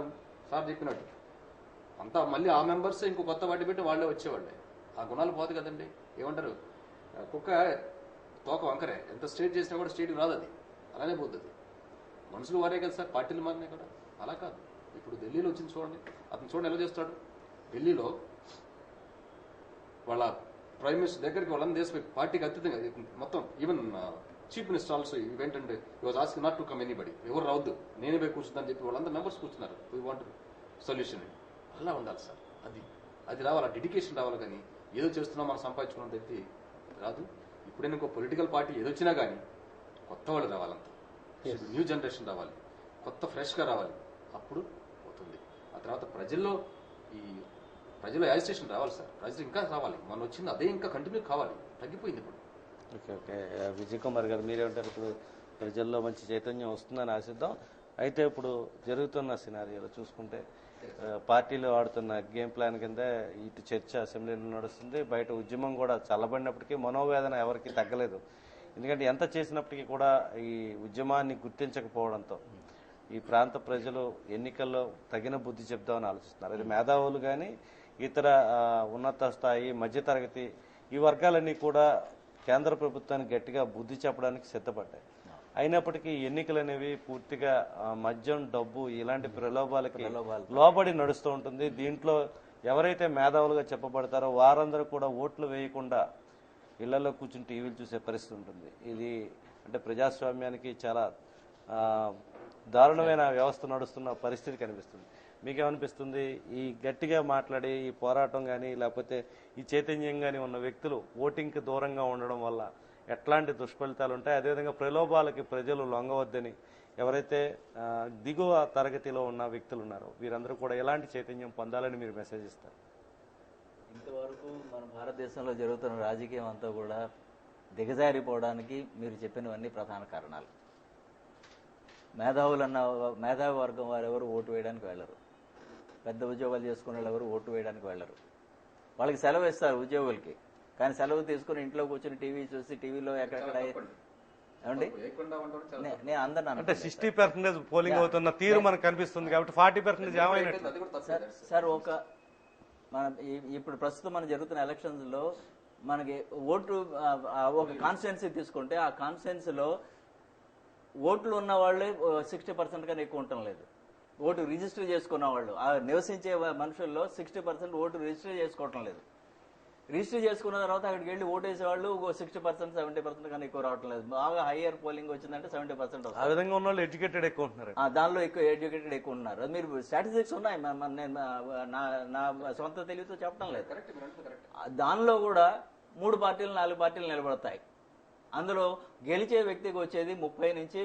సార్ చెప్పినట్టు అంతా మళ్ళీ ఆ మెంబర్స్ ఇంకో కొత్త పార్టీ పెట్టి వాళ్ళే వచ్చేవాళ్ళే. ఆ గుణాలు పోదు కదండి. ఏమంటారు, కుక్క తోక వంకరే, ఎంత స్టేట్ చేసినా కూడా స్టేట్కి రాదు, అది అలానే పోతుంది. మనుషులు వారే కదా సార్, పార్టీలు మారినాయి కూడా. అలా కాదు. ఇప్పుడు ఢిల్లీలో వచ్చింది చూడండి, అతను చూడండి ఎలా చేస్తాడు. ఢిల్లీలో వాళ్ళ ప్రైమ్ మినిస్టర్ దగ్గరికి వాళ్ళని దేశ పార్టీకి అత్యధికంగా మొత్తం even chief minister also event and he was asking not to come anybody, ఎవరు రావద్దు, నేనే పోయి కూర్చుందని చెప్పి వాళ్ళందరూ మెంబర్స్ కూర్చున్నారు. We want solution. అలా ఉండాలి సార్. అది రావాలి, డెడికేషన్ రావాలి. కానీ ఏదో చేస్తున్నాం మనం సంపాదించుకున్నాం తప్పి రాదు. ఇప్పుడైనా ఇంకో పొలిటికల్ పార్టీ ఏదొచ్చినా కానీ కొత్త వాళ్ళు రావాలంతా, న్యూ జనరేషన్ రావాలి, కొత్త ఫ్రెష్గా రావాలి, అప్పుడు అవుతుంది. ఆ తర్వాత ప్రజల్లో యాజిటేషన్ రావాలి సార్. ప్రజలు ఇంకా రావాలి, మన వచ్చింది అదే ఇంకా కంటిన్యూ కావాలి, తగ్గిపోయింది ఇప్పుడు. ఓకే ఓకే విజయ్ కుమార్ గారు, మీరేమంటారు? ఇప్పుడు ప్రజల్లో మంచి చైతన్యం వస్తుందని ఆశిద్దాం. అయితే ఇప్పుడు జరుగుతున్న సినారియోలో చూసుకుంటే పార్టీలు ఆడుతున్న గేమ్ ప్లాన్ కింద ఇటు చర్చ అసెంబ్లీలో నడుస్తుంది, బయట ఉద్యమం కూడా చల్లబడినప్పటికీ మనోవేదన ఎవరికి తగ్గలేదు. ఎందుకంటే ఎంత చేసినప్పటికీ కూడా ఈ ఉద్యమాన్ని గుర్తించకపోవడంతో ఈ ప్రాంత ప్రజలు ఎన్నికల్లో తగిన బుద్ధి చెప్దామని ఆలోచిస్తున్నారు. అది మేధావులు కానీ ఇతర ఉన్నత స్థాయి మధ్యతరగతి ఈ వర్గాలన్నీ కూడా కేంద్ర ప్రభుత్వానికి గట్టిగా బుద్ధి చెప్పడానికి సిద్ధపడ్డాయి. అయినప్పటికీ ఎన్నికలు అనేవి పూర్తిగా మద్యం, డబ్బు ఇలాంటి ప్రలోభాలకి లోబడి నడుస్తూ ఉంటుంది. దీంట్లో ఎవరైతే మేధావులుగా చెప్పబడతారో వారందరూ కూడా ఓట్లు వేయకుండా ఇళ్లలో కూర్చుని టీవీలు చూసే పరిస్థితి ఉంటుంది. ఇది అంటే ప్రజాస్వామ్యానికి చాలా దారుణమైన వ్యవస్థ నడుస్తున్న పరిస్థితి కనిపిస్తుంది. మీకేమనిపిస్తుంది? ఈ గట్టిగా మాట్లాడి ఈ పోరాటం కానీ లేకపోతే ఈ చైతన్యం కానీ ఉన్న వ్యక్తులు ఓటింగ్కి దూరంగా ఉండడం వల్ల ఎట్లాంటి దుష్ఫలితాలు ఉంటాయి? అదేవిధంగా ప్రలోభాలకి ప్రజలు లొంగవద్దని ఎవరైతే దిగువ తరగతిలో ఉన్న వ్యక్తులు ఉన్నారో వీరందరూ కూడా ఎలాంటి చైతన్యం పొందాలని మీరు మెసేజ్ ఇస్తారు? ఇంతవరకు మన భారతదేశంలో జరుగుతున్న రాజకీయం అంతా కూడా దిగజారిపోవడానికి మీరు చెప్పినవన్నీ ప్రధాన కారణాలు. మేధావి వర్గం వారు ఎవరు ఓటు వేయడానికి వెళ్ళరు, పెద్ద ఉద్యోగాలు చేసుకునే వాళ్ళు ఎవరు ఓటు వేయడానికి వెళ్ళరు. వాళ్ళకి సెలవు ఇస్తారు ఉద్యోగులకి, కానీ సెలవు తీసుకుని ఇంట్లో కూర్చొని టీవీ చూసి టీవీలో ఎక్కడెక్కడ ఏమండి నేను అందరిని అంటే 60% పోలింగ్ అవుతున్న తీరు మనకు కనిపిస్తుంది కాబట్టి 40% ఏమైనట్టు సార్. మన ఇప్పుడు ప్రస్తుతం మన జరుగుతున్న ఎలక్షన్స్ లో మనకి ఓటు ఒక కాన్స్టిట్యున్సీ తీసుకుంటే ఆ కాన్స్టిట్యున్సీ లో ఓట్లు ఉన్న వాళ్ళే 60% కన్నా ఎక్కువ ఉండటం లేదు. ఓటు రిజిస్టర్ చేసుకున్న వాళ్ళు, ఆ నివసించే మనుషుల్లో 60% ఓటు రిజిస్టర్ చేసుకోవటం లేదు. రిజిస్టర్ చేసుకున్న తర్వాత అక్కడికి వెళ్ళి ఓటు వేసేవాళ్ళు 60%, 70% కన్నా ఎక్కువ రావటం లేదు. బాగా హైయర్ పోలింగ్ వచ్చిందంటే 70% ఆ విధంగా ఉన్న వాళ్ళు ఎడ్యుకేటెడ్ ఎక్కువ ఉంటున్నారు, దానిలో ఎక్కువ ఎడ్యుకేటెడ్ ఎక్కువ ఉన్నారు. అది మీరు స్టాటిస్టిక్స్ ఉన్నాయి, నేను నా సొంత తెలివితో చెప్పడం లేదు. దానిలో కూడా 3 పార్టీలు 4 పార్టీలు నిలబడతాయి. అందులో గెలిచే వ్యక్తికి వచ్చేది 30 నుంచి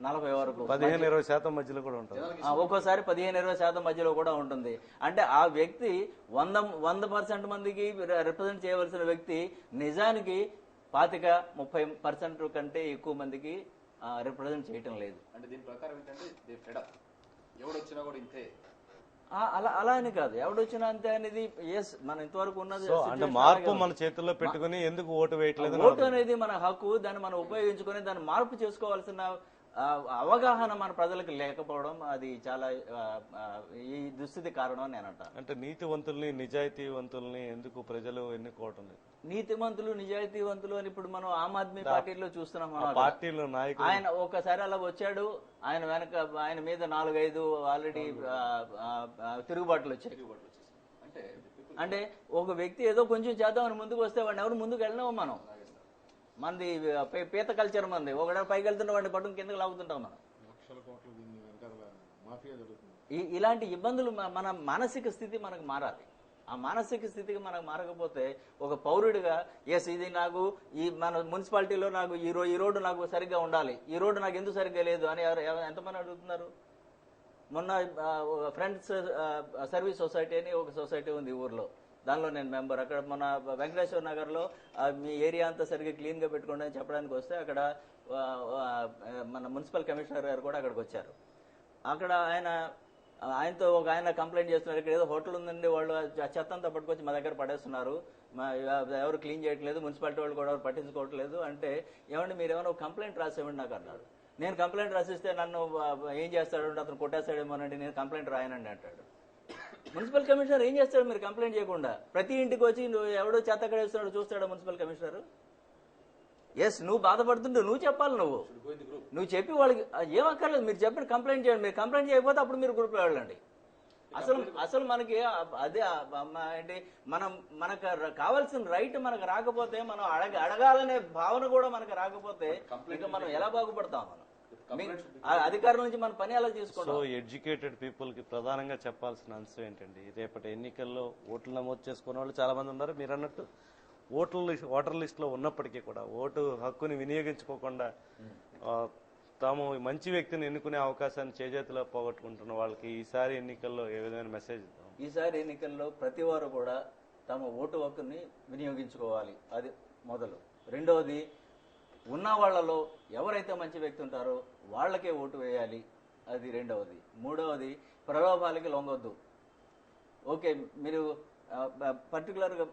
40 వరకు, 15-20% మధ్యలో కూడా ఉంటుంది. ఒక్కోసారి 15-20% మధ్యలో కూడా ఉంటుంది. అంటే ఆ వ్యక్తి 100% మందికి రిప్రజెంట్ చేయవలసిన వ్యక్తి నిజానికి 25-30% కంటే ఎక్కువ మందికి రిప్రజెంట్ చేయటం లేదు. అంటే దీని ప్రకారం ఏంటంటే ఎవడొచ్చినా కూడా ఇంతే, అలా అని కాదు, ఎవడొచ్చినా అంతే అనేది. ఎస్, మనం ఇంతవరకు ఉన్నది అంటే మార్పు మన చేతుల్లో పెట్టుకుని ఎందుకు ఓటు వేయట్లేదు? ఓటు అనేది మన హక్కు, దాన్ని మనం ఉపయోగించుకొని దాన్ని మార్పు చేసుకోవాల్సిన అవగాహన మన ప్రజలకు లేకపోవడం అది చాలా ఈ దుస్థితి కారణం నేను అంటాను. అంటే నీతివంతుల్ని నిజాయితీవంతుల్ని ఎందుకు ప్రజలు ఎన్నుకోవటం లేదు? నీతివంతులు నిజాయితీవంతులు అని ఇప్పుడు మనం ఆమ్ ఆద్మీ పార్టీలో చూస్తున్నాం. పార్టీలో నాయకులు ఆయన ఒకసారి అలా వచ్చాడు, ఆయన మీద 4-5 ఆల్రెడీ తిరుగుబాట్లు వచ్చాయి. అంటే ఒక వ్యక్తి ఏదో కొంచెం చేద్దామని ముందుకు వస్తే వాడిని ఎవరు ముందుకు వెళ్ళినామో మనం. మనది పీత కల్చర్, మంది ఒకడ పైకి వెళ్తున్న వాడిని పట్టుకుని కిందకి లాగుతుంటాం మనం. ఇలాంటి ఇబ్బందులు మన మానసిక స్థితి మనకు మారాలి. ఆ మానసిక స్థితికి మనకు మారకపోతే ఒక పౌరుడిగా ఎస్ ఇది నాకు మన మున్సిపాలిటీలో నాకు ఈ రోడ్డు నాకు సరిగ్గా ఉండాలి, ఈ రోడ్డు నాకు ఎందుకు సరిగ్గా లేదు అని ఎంతమంది అడుగుతున్నారు? మొన్న ఫ్రెండ్స్ సర్వీస్ సొసైటీ అని ఒక సొసైటీ ఉంది ఊర్లో, దానిలో నేను మెంబర్. అక్కడ మన వెంకటేశ్వర నగర్లో మీ ఏరియా అంతా సరిగ్గా క్లీన్గా పెట్టుకోండి అని చెప్పడానికి వస్తే అక్కడ మన మున్సిపల్ కమిషనర్ గారు కూడా అక్కడికి వచ్చారు. అక్కడ ఆయనతో ఒక ఆయన కంప్లైంట్ చేస్తున్నారు, ఇక్కడ ఏదో హోటల్ ఉందండి, వాళ్ళు ఆ చెత్త అంతా పట్టుకొచ్చి మా దగ్గర పడేస్తున్నారు, ఎవరు క్లీన్ చేయట్లేదు, మున్సిపాలిటీ వాళ్ళు కూడా ఎవరు పట్టించుకోవట్లేదు అంటే, ఏమండి మీరు ఏమైనా కంప్లైంట్ రాసేవండి నాకు అన్నాడు. నేను కంప్లైంట్ రాసిస్తే నన్ను ఏం చేస్తాడు, అతను కొట్టేస్తాడేమోనండి, నేను కంప్లైంట్ రాయనండి అంటాడు. మున్సిపల్ కమిషనర్ ఏం చేస్తాడు మీరు కంప్లైంట్ చేయకుండా? ప్రతి ఇంటికి వచ్చి నువ్వు ఎవడో చెత్త కడేస్తున్నాడు చూస్తాడా మున్సిపల్ కమిషనర్? ఎస్, నువ్వు బాధపడుతుంటే నువ్వు చెప్పాలి, నువ్వు చెప్పి వాళ్ళకి ఏమక్కర్లేదు, మీరు చెప్పండి కంప్లైంట్ చేయండి. మీరు కంప్లైంట్ చేయకపోతే అప్పుడు మీరు గ్రూప్లో వెళ్ళండి. అసలు మనకి అదే ఏంటి, మనకు కావాల్సిన రైట్ మనకు రాకపోతే, మనం అడగాలనే భావన కూడా మనకు రాకపోతే ఇంకా మనం ఎలా బాగుపడతాం? మనం అధికారుల నుంచి మన పని ఎలా తీసుకుంటాం? సో ఎడ్యుకేటెడ్ పీపుల్ కి ప్రధానంగా చెప్పాల్సిన అంశం ఏంటండి, రేపటి ఎన్నికల్లో ఓట్లు నమోదు చేసుకునే వాళ్ళు చాలా మంది ఉన్నారు. మీరు అన్నట్టు ఓటర్ లిస్ట్ లో ఉన్నప్పటికీ కూడా ఓటు హక్కుని వినియోగించుకోకుండా తాము మంచి వ్యక్తిని ఎన్నుకునే అవకాశాన్ని చేజేతిలో పోగొట్టుకుంటున్న వాళ్ళకి ఈసారి ఎన్నికల్లో ఏ విధమైన మెసేజ్ ఇద్దాం? ఈసారి ఎన్నికల్లో ప్రతి వారు కూడా తమ ఓటు హక్కుని వినియోగించుకోవాలి, అది మొదలు. రెండవది, ఉన్న వాళ్లలో ఎవరైతే మంచి వ్యక్తి ఉంటారో వాళ్ళకే ఓటు వేయాలి, అది రెండవది. మూడవది, ప్రలోభాలకి లొంగొద్దు. ఓకే, మీరు పర్టికులర్గా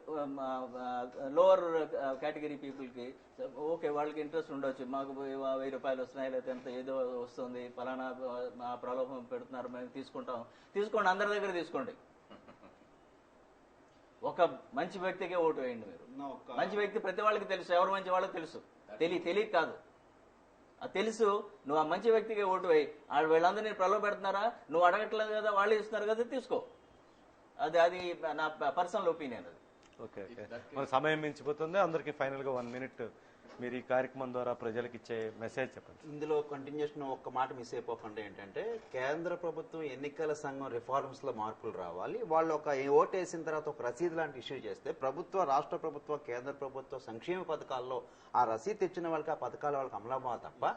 లోవర్ కేటగిరీ పీపుల్కి ఓకే వాళ్ళకి ఇంట్రెస్ట్ ఉండొచ్చు, మాకు 1000 రూపాయలు వస్తున్నాయి లేకపోతే ఎంత ఏదో వస్తుంది, ఫలానా ప్రలోభం పెడుతున్నారు, మేము తీసుకోండి, అందరి దగ్గర తీసుకోండి. ఒక మంచి వ్యక్తికే ఓటు వేయండి. మీరు మంచి వ్యక్తి ప్రతి వాళ్ళకి తెలుసు, ఎవరు మంచి వాళ్ళకి తెలుసు, తెలియక కాదు, అది తెలుసు. నువ్వు ఆ మంచి వ్యక్తికే ఓటు వేయి. వీళ్ళందరినీ ప్రలోభ పెడుతున్నారా, నువ్వు అడగట్లేదు కదా, వాళ్ళే ఇస్తున్నారు కదా, తీసుకో. అది నా పర్సనల్ ఒపీనియన్. అది ఓకే, మన సమయం మించిపోతుంది. అందరికి ఫైనల్ గా 1 మినిట్ మీరు ఈ కార్యక్రమం ద్వారా ప్రజలకు ఇచ్చే మెసేజ్ చెప్పండి. ఇందులో కంటిన్యూషన్ ఒక్క మాట మిస్ అయిపోకుండా ఏంటంటే, కేంద్ర ప్రభుత్వం ఎన్నికల సంఘం రిఫార్మ్స్ లో మార్పులు రావాలి. వాళ్ళు ఒక ఓటు వేసిన తర్వాత ఒక రసీదు లాంటి ఇష్యూ చేస్తే రాష్ట్ర ప్రభుత్వ కేంద్ర ప్రభుత్వ సంక్షేమ పథకాల్లో ఆ రసీదు తెచ్చిన వాళ్ళకి ఆ పథకాల వాళ్ళకి అమలవ్వాలి తప్ప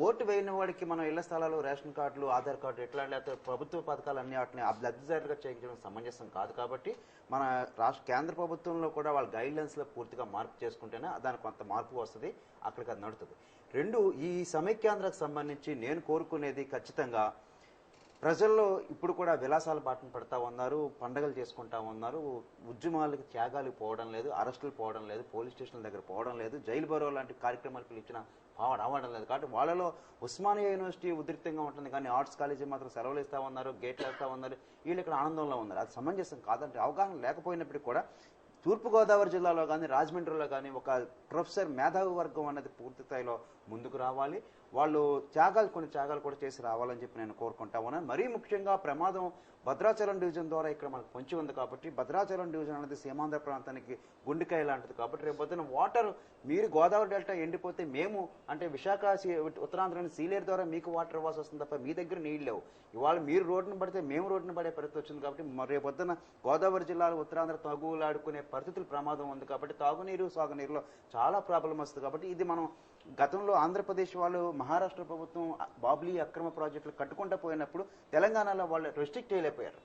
ఓటు వేయని వాడికి మనం ఇళ్ల స్థలాలు, రేషన్ కార్డులు, ఆధార్ కార్డు ఇట్లా లేకపోతే ప్రభుత్వ పథకాలు అన్ని వాటిని లబ్ధిదారులుగా చేయించడం సమంజసం కాదు. కాబట్టి మన కేంద్ర ప్రభుత్వంలో కూడా వాళ్ళ గైడ్ లైన్స్ లో పూర్తిగా మార్పు చేసుకుంటేనే దానికి కొంత మార్పు వస్తుంది, అక్కడికి అది నడుతుంది. రెండు, ఈ సమైక్యాంధ్రకు సంబంధించి నేను కోరుకునేది ఖచ్చితంగా ప్రజల్లో ఇప్పుడు కూడా విలాసాలు బాటను పడతా ఉన్నారు, పండగలు చేసుకుంటా ఉన్నారు, ఉద్యమాలకు త్యాగాలు పోవడం లేదు, అరెస్టులు పోవడం లేదు, పోలీస్ స్టేషన్ల దగ్గర పోవడం లేదు, జైలు బరో లాంటి కార్యక్రమాలకు ఇచ్చిన రావడం లేదు. కాబట్టి వాళ్ళలో ఉస్మానియా యూనివర్సిటీ ఉధృతంగా ఉంటుంది, కానీ ఆర్ట్స్ కాలేజీ మాత్రం సెలవులు ఇస్తా ఉన్నారు, గేట్లు వేస్తా ఉన్నారు, వీళ్ళు ఇక్కడ ఆనందంలో ఉన్నారు. అది సమంజసం కాదంటే అవగాహన లేకపోయినప్పటికీ కూడా తూర్పుగోదావరి జిల్లాలో కానీ రాజమండ్రిలో కానీ ఒక ప్రొఫెసర్ మేధావి వర్గం అనేది పూర్తి స్థాయిలో ముందుకు రావాలి. వాళ్ళు కొన్ని త్యాగాలు కూడా చేసి రావాలని చెప్పి నేను కోరుకుంటా ఉన్నాను. మరీ ముఖ్యంగా ప్రమాదం భద్రాచలం డివిజన్ ద్వారా ఇక్కడ మనకు పొంచి ఉంది కాబట్టి భద్రాచలం డివిజన్ అనేది సీమాంధ్ర ప్రాంతానికి గుండెకాయ లాంటిది. కాబట్టి రేపు పొద్దున వాటర్ మీరు గోదావరి డెల్టా ఎండిపోతే మేము అంటే విశాఖ ఉత్తరాంధ్రని సీలేరు ద్వారా మీకు వాటర్ ఇవ్వాల్సి వస్తుంది తప్ప మీ దగ్గర నీళ్ళు లేవు. ఇవాళ మీరు రోడ్డును పడితే మేము రోడ్డును పడే పరిస్థితి వచ్చింది. కాబట్టి రేపు పొద్దున గోదావరి జిల్లాలో ఉత్తరాంధ్ర తగులాడుకునే పరిస్థితులు ప్రమాదం ఉంది. కాబట్టి తాగునీరు సాగునీరులో చాలా ప్రాబ్లం వస్తుంది. కాబట్టి ఇది మనం గతంలో ఆంధ్రప్రదేశ్ వాళ్ళు మహారాష్ట్ర ప్రభుత్వం బాబ్లీ అక్రమ ప్రాజెక్టులు కట్టుకుంటూ పోయినప్పుడు తెలంగాణలో వాళ్ళు రెస్ట్రిక్ట్ చేయలేకపోయారు.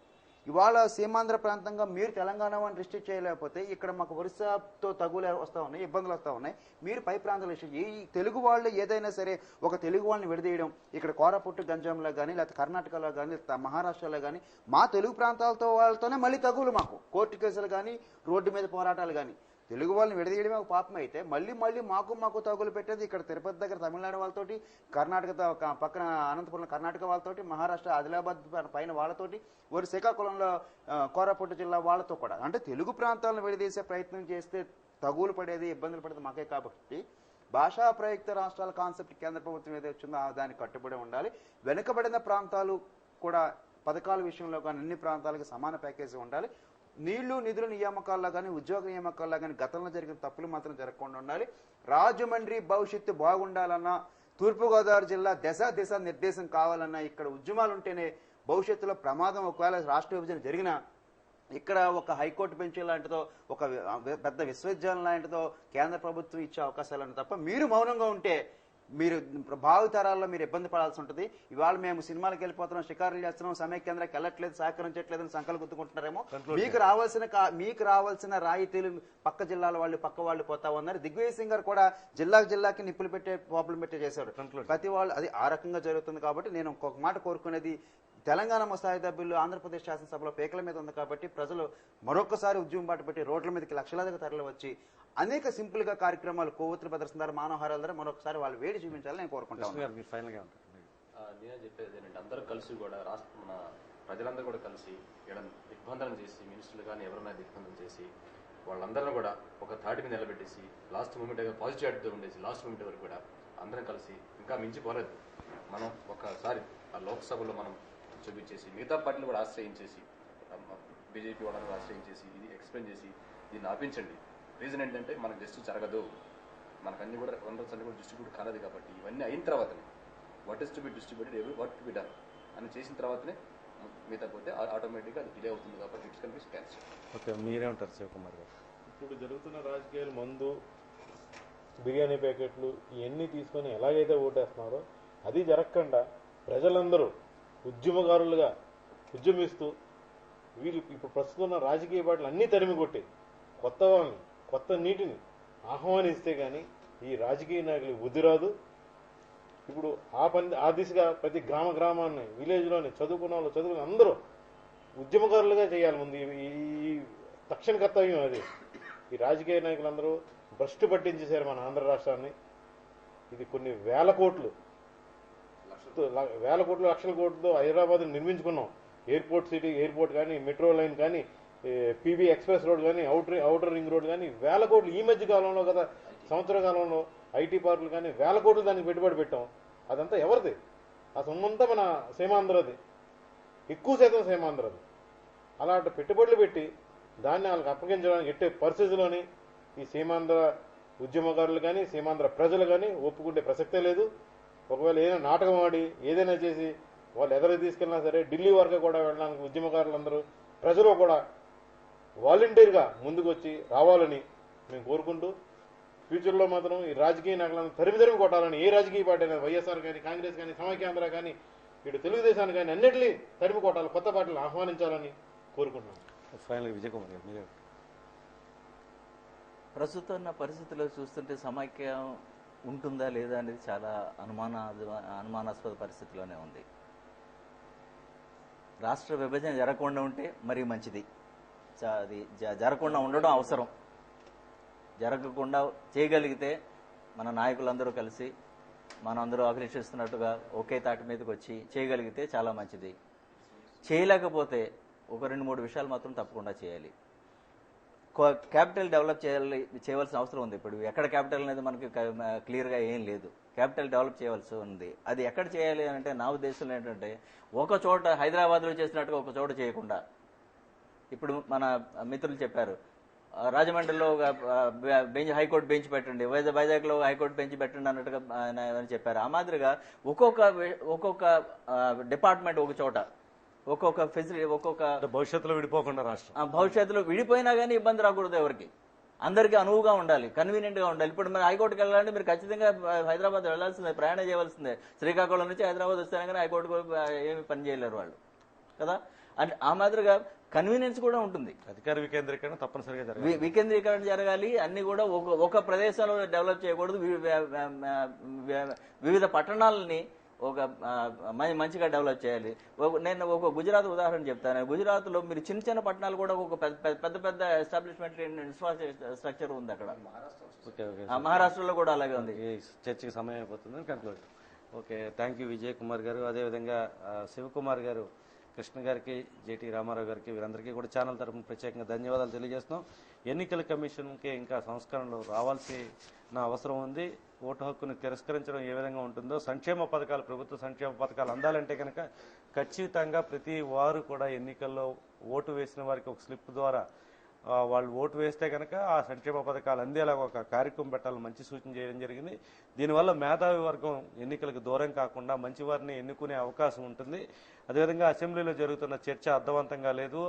ఇవాళ సీమాంధ్ర ప్రాంతంగా మీరు తెలంగాణ వాడిని రిస్ట్రిక్ట్ చేయలేకపోతే ఇక్కడ మాకు వరుసతో తగులు వస్తూ ఉన్నాయి, ఇబ్బందులు వస్తూ ఉన్నాయి. మీరు పై ప్రాంతాలు ఈ తెలుగు వాళ్ళు ఏదైనా సరే ఒక తెలుగు వాళ్ళని విడదీయడం ఇక్కడ కోరాపుట్టు గంజాంలో కానీ లేకపోతే కర్ణాటకలో కానీ మహారాష్ట్రలో కానీ మా తెలుగు ప్రాంతాలతో వాళ్ళతోనే మళ్ళీ తగులు మాకు కోర్టు కేసులు కానీ రోడ్డు మీద పోరాటాలు కానీ తెలుగు వాళ్ళని విడదీయడమే ఒక పాపం అయితే మళ్ళీ మాకు తగులు పెట్టేది ఇక్కడ తిరుపతి దగ్గర తమిళనాడు వాళ్ళతోటి, కర్ణాటక పక్కన అనంతపురం కర్ణాటక వాళ్ళతోటి, మహారాష్ట్ర ఆదిలాబాద్ పైన వాళ్ళతోటి, ఒక శ్రీకాకుళంలో కోరాపుట్టు జిల్లా వాళ్ళతో కూడా. అంటే తెలుగు ప్రాంతాలను విడదీసే ప్రయత్నం చేస్తే తగులు పడేది ఇబ్బందులు పడేది మాకే. కాబట్టి భాషా ప్రయుక్త రాష్ట్రాల కాన్సెప్ట్ కేంద్ర ప్రభుత్వం ఏదైతే వచ్చిందో దానికి కట్టుబడి ఉండాలి. వెనుకబడిన ప్రాంతాలు కూడా పథకాల విషయంలో కానీ అన్ని ప్రాంతాలకు సమాన ప్యాకేజీ ఉండాలి. నీళ్లు నిధుల నియామకాల్లో కానీ ఉద్యోగ నియామకాల్లో కానీ గతంలో జరిగిన తప్పులు మాత్రం జరగకుండా ఉండాలి. రాజమండ్రి భవిష్యత్తు బాగుండాలన్నా, తూర్పుగోదావరి జిల్లా దిశ నిర్దేశం కావాలన్నా ఇక్కడ ఉద్యమాలు ఉంటేనే భవిష్యత్తులో ప్రమాదం ఒకవేళ రాష్ట్ర విభజన జరిగినా ఇక్కడ ఒక హైకోర్టు బెంచ్ లాంటిదో ఒక పెద్ద విశ్వవిద్యాలయం లాంటిదో కేంద్ర ప్రభుత్వం ఇచ్చే అవకాశాలను తప్ప మీరు మౌనంగా ఉంటే మీరు భావితరాల్లో మీరు ఇబ్బంది పడాల్సి ఉంటుంది. ఇవాళ మేము సినిమాలకు వెళ్ళిపోతున్నాం, షికారులు చేస్తున్నాం, సమైక్యాంధ్రకి వెళ్ళట్లేదు, సహకరించట్లేదని సంకలు గుర్తుకుంటున్నారేమో. మీకు రావాల్సిన రాయితీలు పక్క జిల్లాల వాళ్ళు పక్క వాళ్ళు పోతా ఉన్నారు. దిగ్విజయ్ సింగ్ గారు కూడా జిల్లాకి నిప్పులు పెట్టే ప్రాబ్లం పెట్టే చేశారు. ప్రతి వాళ్ళు అది ఆ రకంగా జరుగుతుంది. కాబట్టి నేను ఇంకొక మాట కోరుకునేది, తెలంగాణ ముసాయిదా బిల్లు ఆంధ్రప్రదేశ్ శాసనసభలో పేకల మీద ఉంది కాబట్టి ప్రజలు మరొకసారి ఉద్యమం బాట పెట్టి రోడ్ల మీదకి లక్షలాదిగా తరలి వచ్చి అనేక సింపుల్ గా కార్యక్రమాలు, కొవ్వొత్తుల ప్రదర్శన ద్వారా, మానవహారాల ద్వారా మరొకసారి వాళ్ళు వేడి చూపించాలని నేను కోరుకుంటాను. నేనే చెప్పేది ఏంటంటే అందరూ కలిసి కూడా మన ప్రజలందరూ కూడా కలిసి ఇక్కడ దిగ్బంధనం చేసి, మినిస్టర్లు కానీ ఎవరైనా దిగ్బంధనం చేసి వాళ్ళందరినీ కూడా ఒక తాటి మీద నిలబెట్టేసి లాస్ట్ మూమెంట్ పాజిటివ్ యాటిట్యూడ్ ఉండేసి లాస్ట్ మూమెంట్ వరకు కూడా అందరం కలిసి ఇంకా మించిపోలేదు మనం ఒకసారి ఆ లోక్సభలో మనం చూపించేసి మిగతా పార్టీలు కూడా ఆశ్రయించేసి బీజేపీ వాళ్ళని ఆశ్రయించేసి ఇది ఎక్స్ప్లెయిన్ చేసి దీన్ని ఆపించండి. రీజన్ ఏంటంటే మనకు జస్టిస్ జరగదు, మనకు అన్ని కూడా వనరల్స్ అన్ని కూడా డిస్ట్రిబ్యూట్ కాలేదు. కాబట్టి ఇవన్నీ అయిన తర్వాతనే what is to be distributed, ఎవరి వాట్ టు బి డన్ అని చేసిన తర్వాతనే మిగతా పోతే ఆటోమేటిక్గా అది డిలే అవుతుంది. కాబట్టి it's can be cancel. Okay, మీరేమంటారు శివకుమార్ గారు? ఇప్పుడు జరుగుతున్న రాజకీయాలు మందు, బిర్యానీ ప్యాకెట్లు ఇవన్నీ తీసుకొని ఎలాగైతే ఓటేస్తున్నారో అది జరగకుండా ప్రజలందరూ ఉద్యమకారులుగా ఉద్యమిస్తూ వీళ్ళు ఇప్పుడు ప్రస్తుతం ఉన్న రాజకీయ పార్టీలు అన్నీ తరిమి కొట్టి కొత్త వాళ్ళని, కొత్త నీటిని ఆహ్వానిస్తే కానీ ఈ రాజకీయ నాయకులకు బుద్ధి రాదు. ఇప్పుడు ఆ దిశగా ప్రతి గ్రామాన్ని, విలేజ్లోని చదువుకున్న అందరూ ఉద్యమకారులుగా చేయాలి. ముందు ఈ తక్షణ కర్తవ్యం అది. ఈ రాజకీయ నాయకులందరూ భ్రష్టు పట్టించేశారు మన ఆంధ్ర రాష్ట్రాన్ని. ఇది కొన్ని వేల కోట్లు, లక్షల కోట్లతో హైదరాబాద్ నిర్మించుకున్నాం. ఎయిర్పోర్ట్ సిటీ, ఎయిర్పోర్ట్ కానీ, మెట్రో లైన్ కానీ, పీబీ ఎక్స్ప్రెస్ రోడ్ కానీ, అవుటర్ రింగ్ రోడ్ కానీ వేల కోట్లు ఈ మధ్య కాలంలో, గత సంవత్సర కాలంలో ఐటీ పార్కులు కానీ వేల కోట్లు దానికి పెట్టుబడి పెట్టాం. అదంతా ఎవరిది? ఆ సొమ్మంతా మన సీమాంధ్రది, ఎక్కువ శాతం సీమాంధ్రది. అలాంటి పెట్టుబడులు పెట్టి దాన్ని వాళ్ళకి అప్పగించడానికి ఎట్టే పరిస్థితుల్లోని ఈ సీమాంధ్ర ఉద్యమకారులు కానీ, సీమాంధ్ర ప్రజలు కానీ ఒప్పుకుంటే ప్రసక్తే లేదు. ఒకవేళ ఏదైనా నాటకం ఆడి ఏదైనా చేసి వాళ్ళు ఎదరికి తీసుకెళ్ళినా సరే ఢిల్లీ వరకు కూడా వెళ్ళడానికి ఉద్యమకారులందరూ, ప్రజలు కూడా వాలంటీర్గా ముందుకు వచ్చి రావాలని మేము కోరుకుంటూ, ఫ్యూచర్లో మాత్రం ఈ రాజకీయ నాయకులను తరిమి కొట్టాలని ఏ రాజకీయ పార్టీ అయినా, వైఎస్ఆర్ కానీ, కాంగ్రెస్ కానీ, సమైక్యాంధ్ర కానీ, ఇటు తెలుగుదేశాన్ని కానీ అన్నింటినీ తరిమి కొట్టాలి, కొత్త పార్టీలను ఆహ్వానించాలని కోరుకుంటున్నాం. ఫైనల్ విజయ్ కుమార్ గారు మీరే. ప్రస్తుతం ఉన్న పరిస్థితుల్లో చూస్తుంటే సమైక్యం ఉంటుందా లేదా అనేది చాలా అనుమానాస్పద పరిస్థితిలోనే ఉంది. రాష్ట్ర విభజన జరగకుండా ఉంటే మరీ మంచిది. అది జరగకుండా ఉండడం అవసరం. జరగకుండా చేయగలిగితే మన నాయకులందరూ కలిసి మనందరూ అభిలషిస్తున్నట్టుగా ఒకే తాటి మీదకి వచ్చి చేయగలిగితే చాలా మంచిది. చేయలేకపోతే ఒక 2-3 విషయాలు మాత్రం తప్పకుండా చేయాలి. క్యాపిటల్ డెవలప్ చేయవలసిన అవసరం ఉంది. ఇప్పుడు ఎక్కడ క్యాపిటల్ అనేది మనకి క్లియర్గా ఏం లేదు. క్యాపిటల్ డెవలప్ చేయవలసి ఉంది. అది ఎక్కడ చేయాలి అంటే నా ఉద్దేశంలో ఏంటంటే, ఒక చోట హైదరాబాద్లో చేసినట్టుగా ఒక చోట చేయకుండా, ఇప్పుడు మన మిత్రులు చెప్పారు రాజమండ్రిలో హైకోర్టు బెంచ్ పెట్టండి, వైజాగ్లో హైకోర్టు బెంచ్ పెట్టండి అన్నట్టుగా ఆయన చెప్పారు. ఆ మాదిరిగా ఒక్కొక్క డిపార్ట్మెంట్ ఒక చోట, ఒక్కొక్క ఫెసిలిటీ, ఒక్కొక్క భవిష్యత్తులో విడిపోకుండా రాష్ట్రం భవిష్యత్తులో విడిపోయినా కానీ ఇబ్బంది రాకూడదు. ఎవరికి, అందరికీ అనువుగా ఉండాలి, కన్వీనియంట్ గా ఉండాలి. ఇప్పుడు మీరు హైకోర్టుకి వెళ్ళాలంటే మీరు ఖచ్చితంగా హైదరాబాద్ వెళ్లాల్సిందే, ప్రయాణం చేయవలసిందే. శ్రీకాకుళం నుంచి హైదరాబాద్ వస్తేనే కానీ హైకోర్టుకు ఏమి పని చేయలేరు వాళ్ళు కదా. అంటే ఆ మాదిరిగా కన్వీనియన్స్ కూడా ఉంటుంది. అధికార వికేంద్రీకరణ తప్పనిసరిగా జరగాలి. వికేంద్రీకరణ జరగాలి. అన్ని కూడా ఒక ప్రదేశంలో డెవలప్ చేయకూడదు. వివిధ పట్టణాలని ఒక మంచిగా డెవలప్ చేయాలి. నేను ఒక గుజరాత్ ఉదాహరణ చెప్తాను. గుజరాత్లో మీరు చిన్న పట్టణాలు కూడా ఒక పెద్ద ఎస్టాబ్లిష్మెంట్ ఇన్ఫ్రాస్ట్రక్చర్ ఉంది అక్కడ. మహారాష్ట్రలో కూడా అలాగే ఉంది. చర్చకి సమయం అయిపోతుంది, conclude. Okay, thank you Vijay Kumar గారు. అదేవిధంగా శివకుమార్ గారు, కృష్ణ గారికి, జేటీ రామారావు గారికి, వీరందరికీ కూడా ఛానల్ తరఫున ప్రత్యేకంగా ధన్యవాదాలు తెలియజేస్తున్నాం. ఎన్నికల కమిషన్కి ఇంకా సంస్కరణలు రావాల్సిన అవసరం ఉంది. ఓటు హక్కును తిరస్కరించడం ఏ విధంగా ఉంటుందో, సంక్షేమ పథకాలు, ప్రభుత్వ సంక్షేమ పథకాలు అందాలంటే కనుక ఖచ్చితంగా ప్రతి వారు కూడా ఎన్నికల్లో ఓటు వేసిన వారికి ఒక స్లిప్ ద్వారా వాళ్ళు ఓటు వేస్తే కనుక ఆ సంక్షేమ పథకాలు అందేలా ఒక కార్యక్రమం పెట్టాలని మంచి సూచన చేయడం జరిగింది. దీనివల్ల మేధావి వర్గం ఎన్నికలకు దూరం కాకుండా మంచి వారిని ఎన్నుకునే అవకాశం ఉంటుంది. అదేవిధంగా అసెంబ్లీలో జరుగుతున్న చర్చ అర్థవంతంగా లేదు.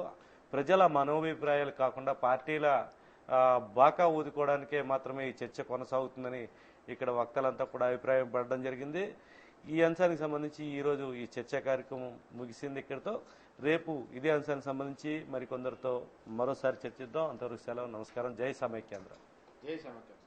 ప్రజల మనోభిప్రాయాలు కాకుండా పార్టీల బాకా ఊదుకోవడానికే మాత్రమే ఈ చర్చ కొనసాగుతుందని ఇక్కడ వక్తలంతా కూడా అభిప్రాయం పడడం జరిగింది. ఈ అంశానికి సంబంధించి ఈరోజు ఈ చర్చా కార్యక్రమం ముగిసింది ఇక్కడితో. రేపు ఇదే అంశానికి సంబంధించి మరికొందరితో మరోసారి చర్చిద్దాం. అంతవరకు సెలవు. నమస్కారం. జై సమైక్యాంధ్ర. జై సమైక్యాంధ్ర.